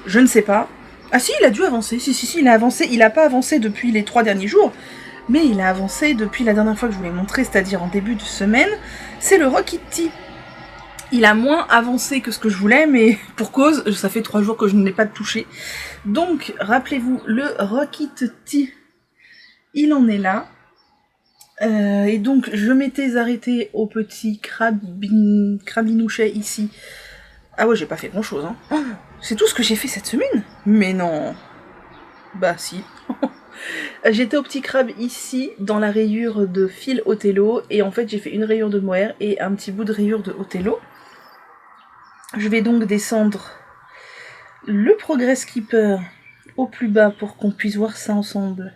je ne sais pas. Ah si, il a dû avancer, si, il a avancé. Il n'a pas avancé depuis les 3 derniers jours, mais il a avancé depuis la dernière fois que je vous l'ai montré, c'est-à-dire en début de semaine. C'est le Rokiti. Il a moins avancé que ce que je voulais, mais pour cause, ça fait 3 jours que je ne l'ai pas touché. Donc, rappelez-vous, le Rokiti, il en est là. Et donc, je m'étais arrêtée au petit crabinouchet ici. Ah ouais, j'ai pas fait grand-chose, hein. Oh, c'est tout ce que j'ai fait cette semaine? Mais non. Bah si. J'étais au petit crabe ici, dans la rayure de fil Othello, et en fait j'ai fait une rayure de mohair et un petit bout de rayure de Othello. Je vais donc descendre le Progress Keeper au plus bas pour qu'on puisse voir ça ensemble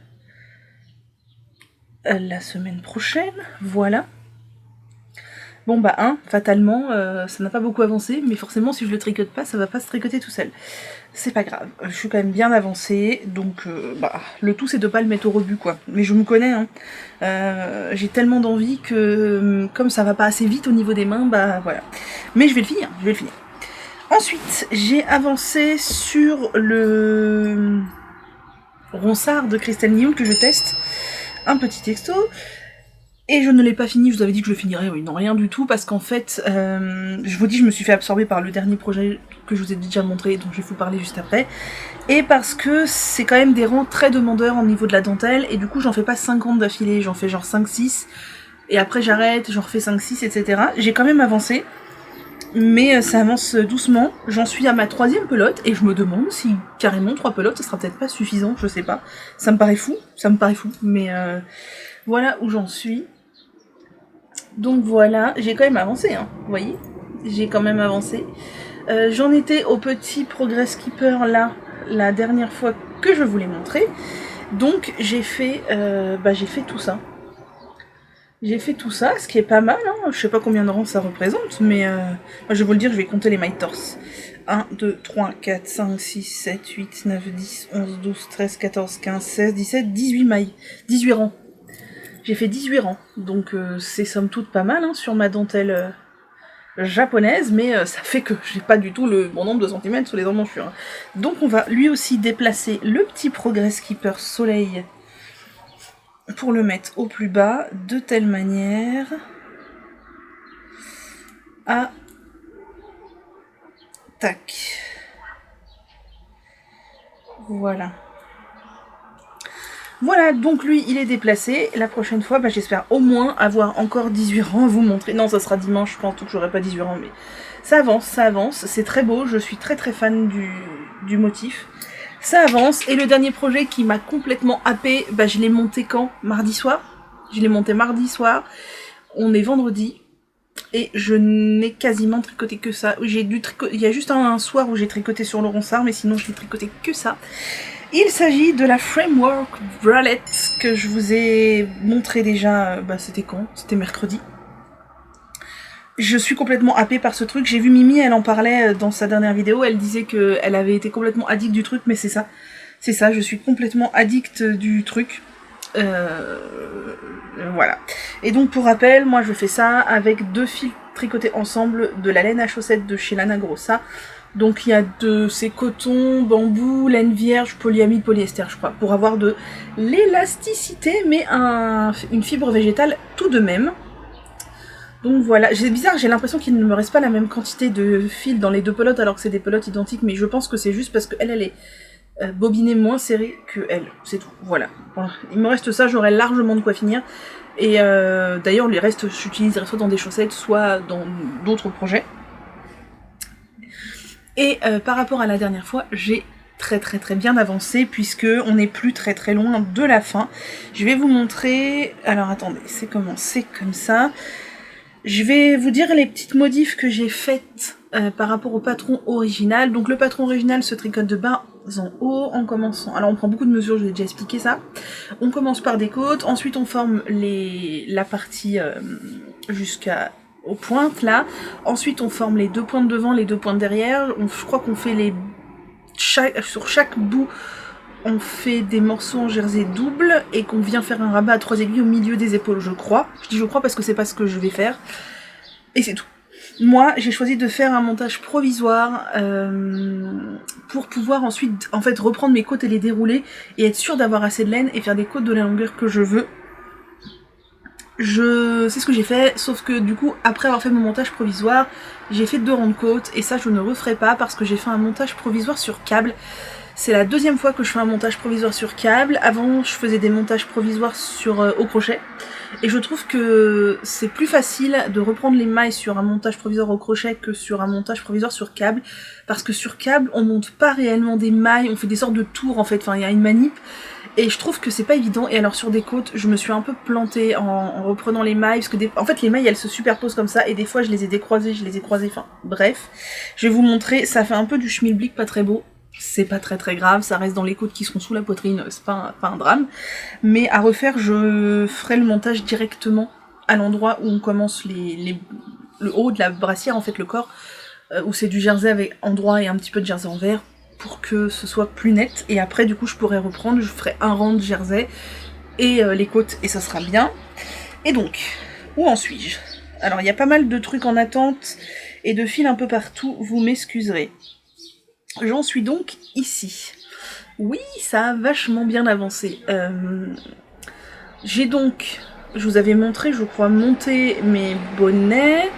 la semaine prochaine. Voilà. Bon bah fatalement, ça n'a pas beaucoup avancé, mais forcément si je le tricote pas, ça va pas se tricoter tout seul. C'est pas grave, je suis quand même bien avancée, donc le tout c'est de pas le mettre au rebut quoi. Mais je me connais, hein. J'ai tellement d'envie que comme ça va pas assez vite au niveau des mains, bah voilà. Mais je vais le finir, Ensuite, j'ai avancé sur le ronsard de Crystal Neon que je teste. Un petit texto. Et je ne l'ai pas fini, je vous avais dit que je le finirais, oui, non, rien du tout, parce qu'en fait, je vous dis, je me suis fait absorber par le dernier projet que je vous ai déjà montré, dont je vais vous parler juste après, et parce que c'est quand même des rangs très demandeurs au niveau de la dentelle, et du coup, j'en fais pas 50 d'affilée, j'en fais genre 5-6, et après j'arrête, j'en refais 5-6, etc. J'ai quand même avancé, mais ça avance doucement, j'en suis à ma 3e pelote, et je me demande si carrément 3 pelotes, ça sera peut-être pas suffisant, je sais pas, ça me paraît fou, mais voilà où j'en suis. Donc voilà, j'ai quand même avancé, hein, vous voyez, j'ai quand même avancé. J'en étais au petit Progress Keeper là, la dernière fois que je vous l'ai montré. Donc j'ai fait tout ça. J'ai fait tout ça, ce qui est pas mal, hein. Je sais pas combien de rangs ça représente, mais moi je vais vous le dire, je vais compter les mailles torse. 1, 2, 3, 4, 5, 6, 7, 8, 9, 10, 11, 12, 13, 14, 15, 16, 17, 18 mailles. 18 rangs. J'ai fait 18 rangs, donc c'est somme toute pas mal hein, sur ma dentelle japonaise, mais ça fait que j'ai pas du tout le bon nombre de centimètres sur les emmanchures. Donc on va lui aussi déplacer le petit Progress Keeper Soleil pour le mettre au plus bas, de telle manière à... Tac. Voilà. Voilà, donc lui, il est déplacé. La prochaine fois, j'espère au moins avoir encore 18 rangs à vous montrer. Non, ça sera dimanche, je pense que j'aurai pas 18 rangs, mais ça avance. C'est très beau, je suis très fan du motif. Ça avance, et le dernier projet qui m'a complètement happé, je l'ai monté quand? Mardi soir. Je l'ai monté mardi soir. On est vendredi. Et je n'ai quasiment tricoté que ça. Il y a juste un soir où j'ai tricoté sur le ronsard, mais sinon je n'ai tricoté que ça. Il s'agit de la Framework Bralette que je vous ai montré déjà, c'était quand? C'était mercredi. Je suis complètement happée par ce truc. J'ai vu Mimi, elle en parlait dans sa dernière vidéo. Elle disait qu'elle avait été complètement addict du truc, mais c'est ça. C'est ça, je suis complètement addict du truc. Voilà. Et donc pour rappel, moi je fais ça avec 2 fils tricotés ensemble de la laine à chaussettes de chez Lana Grossa. Donc il y a c'est coton, bambou, laine vierge, polyamide, polyester je crois, pour avoir de l'élasticité mais une fibre végétale tout de même. Donc voilà, c'est bizarre, j'ai l'impression qu'il ne me reste pas la même quantité de fils dans les 2 pelotes alors que c'est des pelotes identiques, mais je pense que c'est juste parce qu'elle est bobinée moins serrée que elle, c'est tout, voilà. Il me reste ça, j'aurai largement de quoi finir. Et d'ailleurs les restes j'utiliserai soit dans des chaussettes, soit dans d'autres projets. Et par rapport à la dernière fois, j'ai très bien avancé puisque on n'est plus très loin de la fin. Je vais vous montrer, alors attendez, c'est commencé comme ça. Je vais vous dire les petites modifs que j'ai faites par rapport au patron original. Donc le patron original se tricote de bas en haut en commençant. Alors on prend beaucoup de mesures, je vais déjà expliquer ça. On commence par des côtes, ensuite on forme la partie aux pointes là. Ensuite on forme les 2 pointes devant, les 2 pointes derrière. Je crois qu'on fait sur chaque bout on fait des morceaux en jersey double et qu'on vient faire un rabat à 3 aiguilles au milieu des épaules, je crois. Je dis je crois parce que c'est pas ce que je vais faire. Et c'est tout. Moi, j'ai choisi de faire un montage provisoire pour pouvoir ensuite en fait reprendre mes côtes et les dérouler et être sûre d'avoir assez de laine et faire des côtes de la longueur que je veux. C'est ce que j'ai fait, sauf que du coup, après avoir fait mon montage provisoire, j'ai fait 2 rangs de côtes et ça je ne referai pas parce que j'ai fait un montage provisoire sur câble. C'est la 2e fois que je fais un montage provisoire sur câble. Avant, je faisais des montages provisoires au crochet. Et je trouve que c'est plus facile de reprendre les mailles sur un montage provisoire au crochet que sur un montage provisoire sur câble. Parce que sur câble, on monte pas réellement des mailles, on fait des sortes de tours en fait, enfin il y a une manip. Et je trouve que c'est pas évident. Et alors sur des côtes, je me suis un peu plantée en reprenant les mailles. Parce que en fait les mailles elles se superposent comme ça. Et des fois je les ai décroisées, enfin bref. Je vais vous montrer, ça fait un peu du schmilblick pas très beau. C'est pas très grave, ça reste dans les côtes qui seront sous la poitrine, c'est pas un drame. Mais à refaire, je ferai le montage directement à l'endroit où on commence le haut de la brassière, en fait le corps, où c'est du jersey avec endroit et un petit peu de jersey envers, pour que ce soit plus net. Et après, du coup, je pourrai reprendre, je ferai un rang de jersey et les côtes, et ça sera bien. Et donc, où en suis-je? Alors, il y a pas mal de trucs en attente et de fils un peu partout, vous m'excuserez. J'en suis donc ici. Oui, ça a vachement bien avancé. J'ai donc, je vous avais montré, je crois, monté mes bonnets.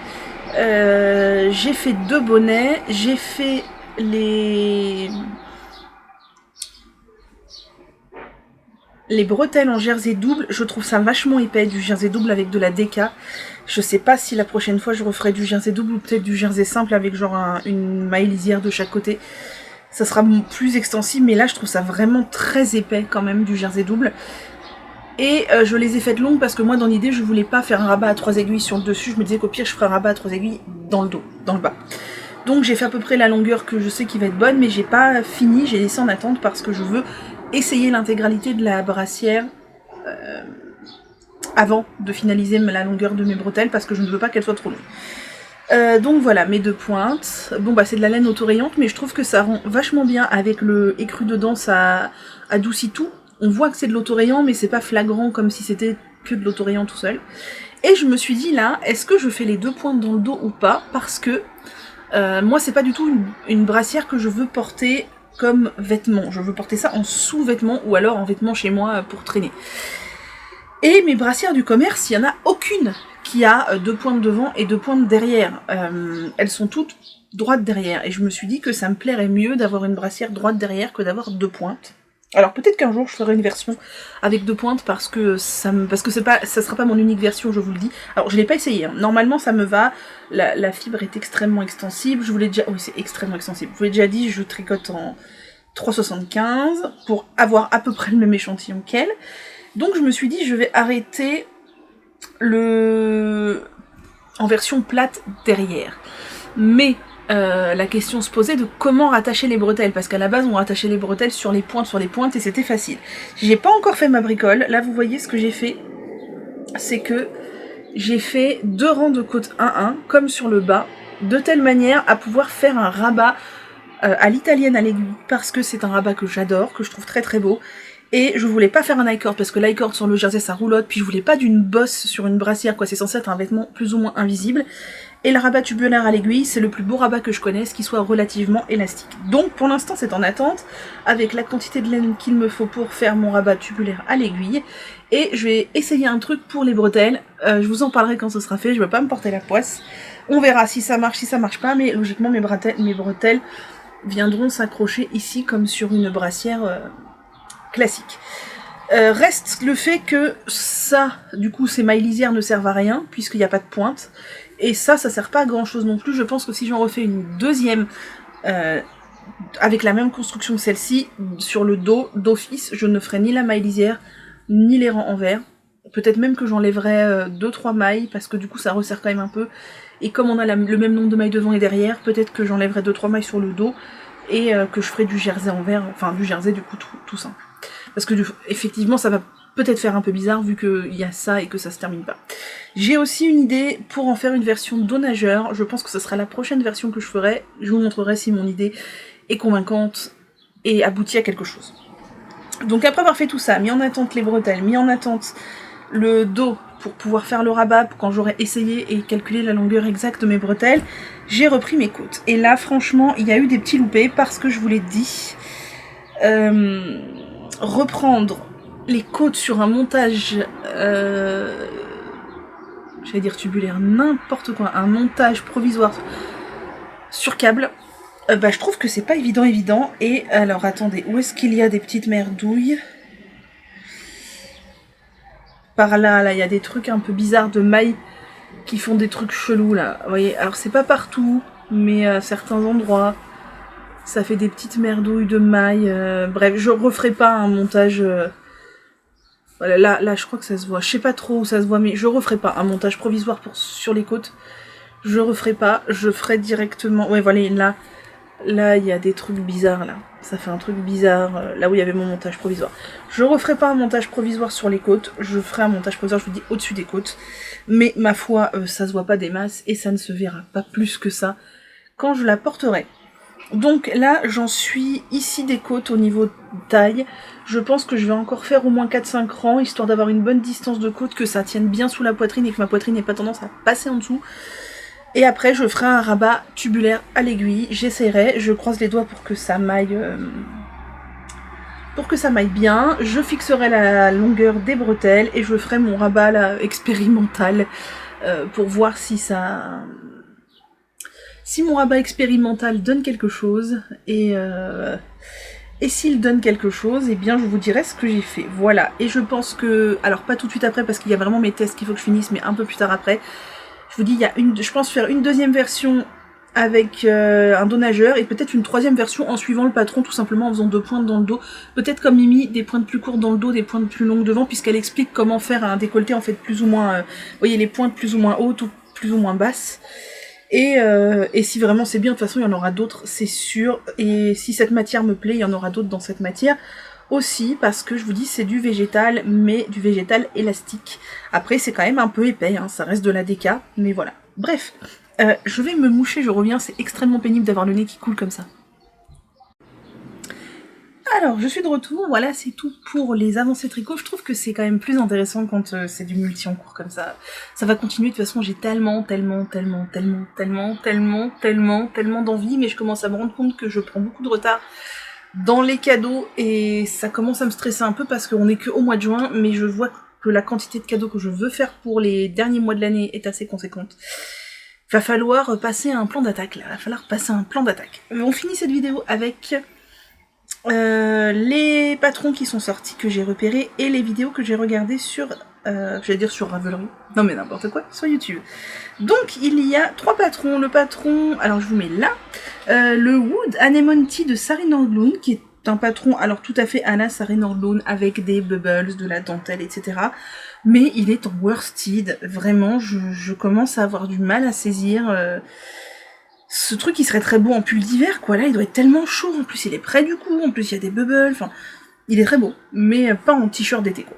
J'ai fait 2 bonnets. J'ai fait les bretelles en jersey double. Je trouve ça vachement épais, du jersey double avec de la DK. Je sais pas si la prochaine fois je referai du jersey double ou peut-être du jersey simple avec genre une maille lisière de chaque côté. Ça sera plus extensible, mais là je trouve ça vraiment très épais quand même du jersey double. Et je les ai faites longues parce que moi dans l'idée je voulais pas faire un rabat à 3 aiguilles sur le dessus. Je me disais qu'au pire je ferais un rabat à 3 aiguilles dans le dos, dans le bas. Donc j'ai fait à peu près la longueur que je sais qui va être bonne, mais j'ai pas fini, j'ai laissé en attente parce que je veux essayer l'intégralité de la brassière avant de finaliser la longueur de mes bretelles parce que je ne veux pas qu'elle soit trop longue. Donc voilà, mes 2 pointes. Bon bah c'est de la laine autorayante, mais je trouve que ça rend vachement bien avec le écru dedans, ça adoucit tout. On voit que c'est de l'autorayant, mais c'est pas flagrant comme si c'était que de l'autorayant tout seul. Et je me suis dit là, est-ce que je fais les 2 pointes dans le dos ou pas? Parce que moi c'est pas du tout une brassière que je veux porter comme vêtement. Je veux porter ça en sous-vêtement ou alors en vêtement chez moi pour traîner. Et mes brassières du commerce, il y en a aucune qui a 2 pointes devant et 2 pointes derrière. Elles sont toutes droites derrière. Et je me suis dit que ça me plairait mieux d'avoir une brassière droite derrière que d'avoir 2 pointes. Alors peut-être qu'un jour je ferai une version avec 2 pointes parce que ça sera pas mon unique version, je vous le dis. Alors je l'ai pas essayé, hein. Normalement ça me va, la fibre est extrêmement extensible, oui c'est extrêmement extensible, je vous l'ai déjà dit, je tricote en 3,75 pour avoir à peu près le même échantillon qu'elle. Donc je me suis dit je vais arrêter en version plate derrière. Mais la question se posait de comment rattacher les bretelles, parce qu'à la base on rattachait les bretelles sur les pointes et c'était facile. J'ai pas encore fait ma bricole, là vous voyez ce que j'ai fait, c'est que j'ai fait 2 rangs de côtes 1-1, comme sur le bas, de telle manière à pouvoir faire un rabat à l'italienne à l'aiguille, parce que c'est un rabat que j'adore, que je trouve très très beau, et je voulais pas faire un I-cord, parce que l'I-cord sur le jersey ça roulotte, puis je voulais pas d'une bosse sur une brassière, quoi, c'est censé être un vêtement plus ou moins invisible, et le rabat tubulaire à l'aiguille, c'est le plus beau rabat que je connaisse, qui soit relativement élastique. Donc pour l'instant c'est en attente, avec la quantité de laine qu'il me faut pour faire mon rabat tubulaire à l'aiguille, et je vais essayer un truc pour les bretelles, je vous en parlerai quand ce sera fait, je vais pas me porter la poisse, on verra si ça marche pas, mais logiquement mes bretelles viendront s'accrocher ici comme sur une brassière classique. Reste le fait que ça, du coup ces mailles lisières ne servent à rien, puisqu'il n'y a pas de pointe, et ça sert pas à grand chose non plus. Je pense que si j'en refais une deuxième avec la même construction que celle-ci, sur le dos d'office, je ne ferai ni la maille lisière, ni les rangs envers. Peut-être même que j'enlèverai 2-3 mailles, parce que du coup ça resserre quand même un peu, et comme on a le même nombre de mailles devant et derrière, peut-être que j'enlèverai 2-3 mailles sur le dos, et que je ferai du jersey envers, enfin du jersey du coup tout simple. Parce que effectivement ça va peut-être faire un peu bizarre vu qu'il y a ça et que ça se termine pas. J'ai aussi une idée pour en faire une version dos nageur, je pense que ce sera la prochaine version que je ferai, je vous montrerai si mon idée est convaincante et aboutit à quelque chose. Donc après avoir fait tout ça, mis en attente les bretelles, mis en attente le dos pour pouvoir faire le rabat quand j'aurai essayé et calculé la longueur exacte de mes bretelles, j'ai repris mes côtes. Et là franchement il y a eu des petits loupés parce que je vous l'ai dit, reprendre les côtes sur un montage, j'allais dire tubulaire, n'importe quoi, un montage provisoire sur câble, je trouve que c'est pas évident, et alors attendez, où est-ce qu'il y a des petites merdouilles? Par là, il y a des trucs un peu bizarres de mailles qui font des trucs chelous là, vous voyez, alors c'est pas partout, mais à certains endroits, ça fait des petites merdouilles de mailles, bref, je referai pas un montage... Voilà, là je crois que ça se voit, je sais pas trop où ça se voit, mais je referai pas un montage provisoire sur les côtes, je referai pas, je ferai directement, ouais voilà, là il y a des trucs bizarres là, ça fait un truc bizarre, là où il y avait mon montage provisoire. Je referai pas un montage provisoire sur les côtes, je ferai un montage provisoire, je vous dis, au-dessus des côtes, mais ma foi, ça se voit pas des masses, et ça ne se verra pas plus que ça quand je la porterai. Donc là, j'en suis ici des côtes au niveau taille. Je pense que je vais encore faire au moins 4-5 rangs, histoire d'avoir une bonne distance de côte, que ça tienne bien sous la poitrine et que ma poitrine n'ait pas tendance à passer en dessous. Et après, je ferai un rabat tubulaire à l'aiguille. J'essaierai, je croise les doigts pour que ça maille bien. Je fixerai la longueur des bretelles et je ferai mon rabat là, expérimental pour voir si ça... Si mon rabat expérimental donne quelque chose, et s'il donne quelque chose, eh bien je vous dirai ce que j'ai fait. Voilà, et je pense que... Alors pas tout de suite après, parce qu'il y a vraiment mes tests qu'il faut que je finisse, mais un peu plus tard après. Je vous dis, je pense faire une deuxième version avec un dos nageur, et peut-être une troisième version en suivant le patron, tout simplement en faisant 2 pointes dans le dos. Peut-être comme Mimi, des pointes plus courtes dans le dos, des pointes plus longues devant, puisqu'elle explique comment faire un décolleté en fait plus ou moins... vous voyez, les pointes plus ou moins hautes ou plus ou moins basses. Et si vraiment c'est bien, de toute façon il y en aura d'autres, c'est sûr, et si cette matière me plaît, il y en aura d'autres dans cette matière aussi, parce que je vous dis c'est du végétal, mais du végétal élastique. Après c'est quand même un peu épais, hein, ça reste de la déca, mais voilà. Bref, je vais me moucher, je reviens, c'est extrêmement pénible d'avoir le nez qui coule comme ça. Alors, je suis de retour, voilà, c'est tout pour les avancées tricot. Je trouve que c'est quand même plus intéressant quand c'est du multi en cours comme ça. Ça va continuer, de toute façon j'ai tellement d'envie, mais je commence à me rendre compte que je prends beaucoup de retard dans les cadeaux, et ça commence à me stresser un peu parce qu'on est qu'au mois de juin, mais je vois que la quantité de cadeaux que je veux faire pour les derniers mois de l'année est assez conséquente. Va falloir passer à un plan d'attaque là, va falloir passer à un plan d'attaque. On finit cette vidéo avec... les patrons qui sont sortis, que j'ai repérés, et les vidéos que j'ai regardées sur, j'allais dire sur Ravelry, non mais n'importe quoi, sur YouTube. Donc il y a 3 patrons, le patron, alors je vous mets là, le Wood Anemone Tea de Sari Nordlund, qui est un patron, alors tout à fait à la Sari Nordlund, avec des bubbles, de la dentelle, etc. Mais il est en worsted, vraiment, je commence à avoir du mal à saisir... ce truc qui serait très beau en pull d'hiver, quoi. Là, il doit être tellement chaud. En plus, il est près du cou. En plus, il y a des bubbles. Enfin, il est très beau. Mais pas en t-shirt d'été, quoi.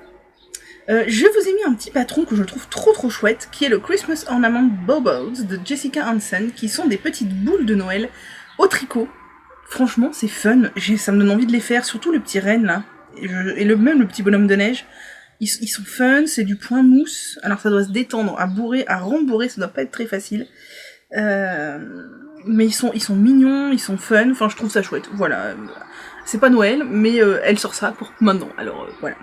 Je vous ai mis un petit patron que je trouve trop chouette, qui est le Christmas Ornament Bobos de Jessica Hansen, qui sont des petites boules de Noël au tricot. Franchement, c'est fun. Ça me donne envie de les faire, surtout le petit renne, là. Même le petit bonhomme de neige. Ils sont fun, c'est du point mousse. Alors ça doit se détendre, à bourrer, à rembourrer, ça doit pas être très facile. Mais ils sont mignons, ils sont fun, enfin je trouve ça chouette, voilà. C'est pas Noël, mais elle sort ça pour maintenant, alors voilà.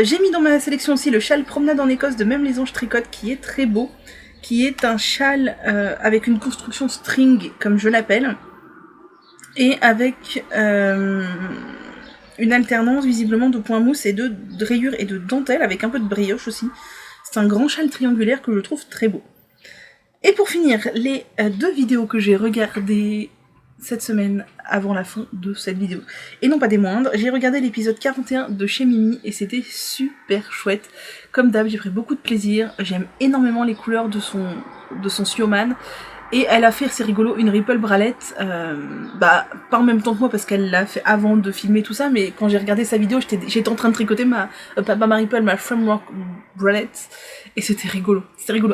J'ai mis dans ma sélection aussi le châle Promenade en Écosse de Même les Anges Tricotent, qui est très beau, qui est un châle avec une construction string, comme je l'appelle, et avec une alternance visiblement de points mousse et de rayures et de dentelle, avec un peu de brioche aussi. C'est un grand châle triangulaire que je trouve très beau. Et pour finir, les 2 vidéos que j'ai regardées cette semaine avant la fin de cette vidéo, et non pas des moindres, j'ai regardé l'épisode 41 de Chez Mimi et c'était super chouette. Comme d'hab, j'ai pris beaucoup de plaisir, j'aime énormément les couleurs de son Sioman, et elle a fait, c'est rigolo, une Ripple bralette, pas en même temps que moi parce qu'elle l'a fait avant de filmer tout ça, mais quand j'ai regardé sa vidéo, j'étais en train de tricoter ma Ripple, ma Framework bralette, et c'était rigolo.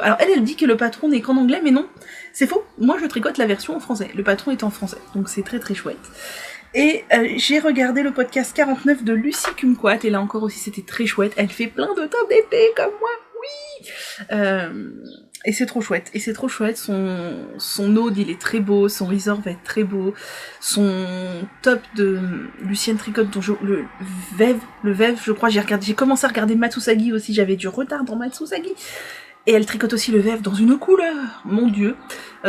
Alors elle dit que le patron n'est qu'en anglais, mais non, c'est faux. Moi je tricote la version en français, le patron est en français, donc c'est très chouette. Et j'ai regardé le podcast 49 de Lucie Kumquat, et là encore aussi c'était très chouette, elle fait plein de tops d'été comme moi, oui. Et c'est trop chouette, son ode il est très beau, son resort va être très beau, son top de Lucienne Tricotte, dont le Vève, je crois, j'ai commencé à regarder Matsusagi aussi, j'avais du retard dans Matsusagi, et elle tricote aussi le Vève dans une couleur, mon dieu,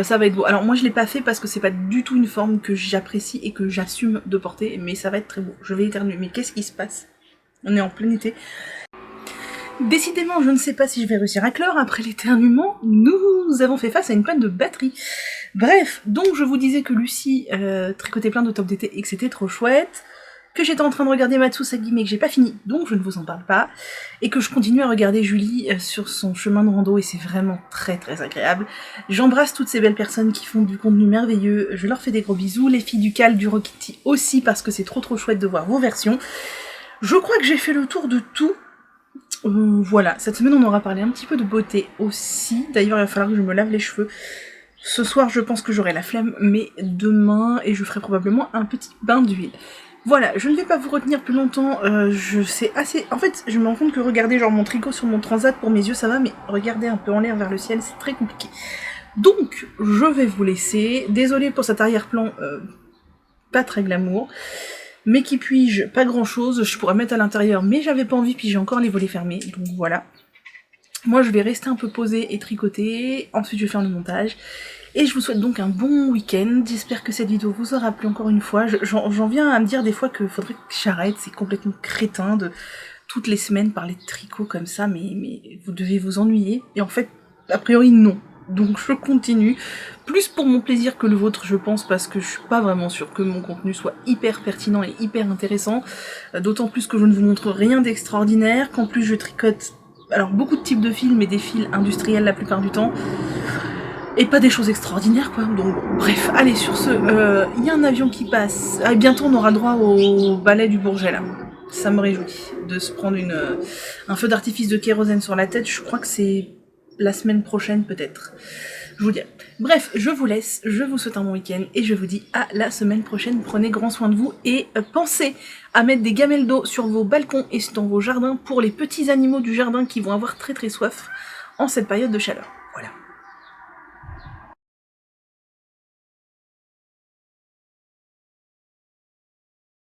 ça va être beau. Alors moi je l'ai pas fait parce que c'est pas du tout une forme que j'apprécie et que j'assume de porter, mais ça va être très beau, je vais éternuer, mais qu'est-ce qui se passe? On est en plein été. Décidément, je ne sais pas si je vais réussir à clore, après l'éternuement, nous avons fait face à une panne de batterie. Bref, donc je vous disais que Lucie tricotait plein de tops d'été et que c'était trop chouette, que j'étais en train de regarder Matsusagi mais que j'ai pas fini, donc je ne vous en parle pas, et que je continue à regarder Julie sur son chemin de rando et c'est vraiment très agréable. J'embrasse toutes ces belles personnes qui font du contenu merveilleux, je leur fais des gros bisous, les filles du Cal, du Rokiti aussi parce que c'est trop chouette de voir vos versions. Je crois que j'ai fait le tour de tout. Voilà, cette semaine on aura parlé un petit peu de beauté aussi, d'ailleurs il va falloir que je me lave les cheveux. Ce soir je pense que j'aurai la flemme, mais demain, et je ferai probablement un petit bain d'huile. Voilà, je ne vais pas vous retenir plus longtemps, je sais assez... En fait, je me rends compte que regarder genre mon tricot sur mon transat pour mes yeux ça va, mais regarder un peu en l'air vers le ciel c'est très compliqué. Donc, je vais vous laisser, désolée pour cet arrière-plan pas très glamour, mais qui puis-je, pas grand chose, je pourrais mettre à l'intérieur, mais j'avais pas envie, puis j'ai encore les volets fermés, donc voilà. Moi je vais rester un peu posée et tricoter, ensuite je vais faire le montage, et je vous souhaite donc un bon week-end, j'espère que cette vidéo vous aura plu encore une fois, j'en viens à me dire des fois qu'il faudrait que j'arrête, c'est complètement crétin de toutes les semaines parler de tricot comme ça, mais vous devez vous ennuyer, et en fait, a priori non. Donc je continue, plus pour mon plaisir que le vôtre je pense, parce que je suis pas vraiment sûre que mon contenu soit hyper pertinent et hyper intéressant, d'autant plus que je ne vous montre rien d'extraordinaire, qu'en plus je tricote, alors beaucoup de types de fils, mais des fils industriels la plupart du temps, et pas des choses extraordinaires quoi, donc bon, bref, allez sur ce, y a un avion qui passe, bientôt on aura droit au ballet du Bourget là, ça me réjouit de se prendre un feu d'artifice de kérosène sur la tête, je crois que c'est la semaine prochaine peut-être, je vous dirai. Bref, je vous laisse, je vous souhaite un bon week-end et je vous dis à la semaine prochaine, prenez grand soin de vous et pensez à mettre des gamelles d'eau sur vos balcons et dans vos jardins pour les petits animaux du jardin qui vont avoir très soif en cette période de chaleur.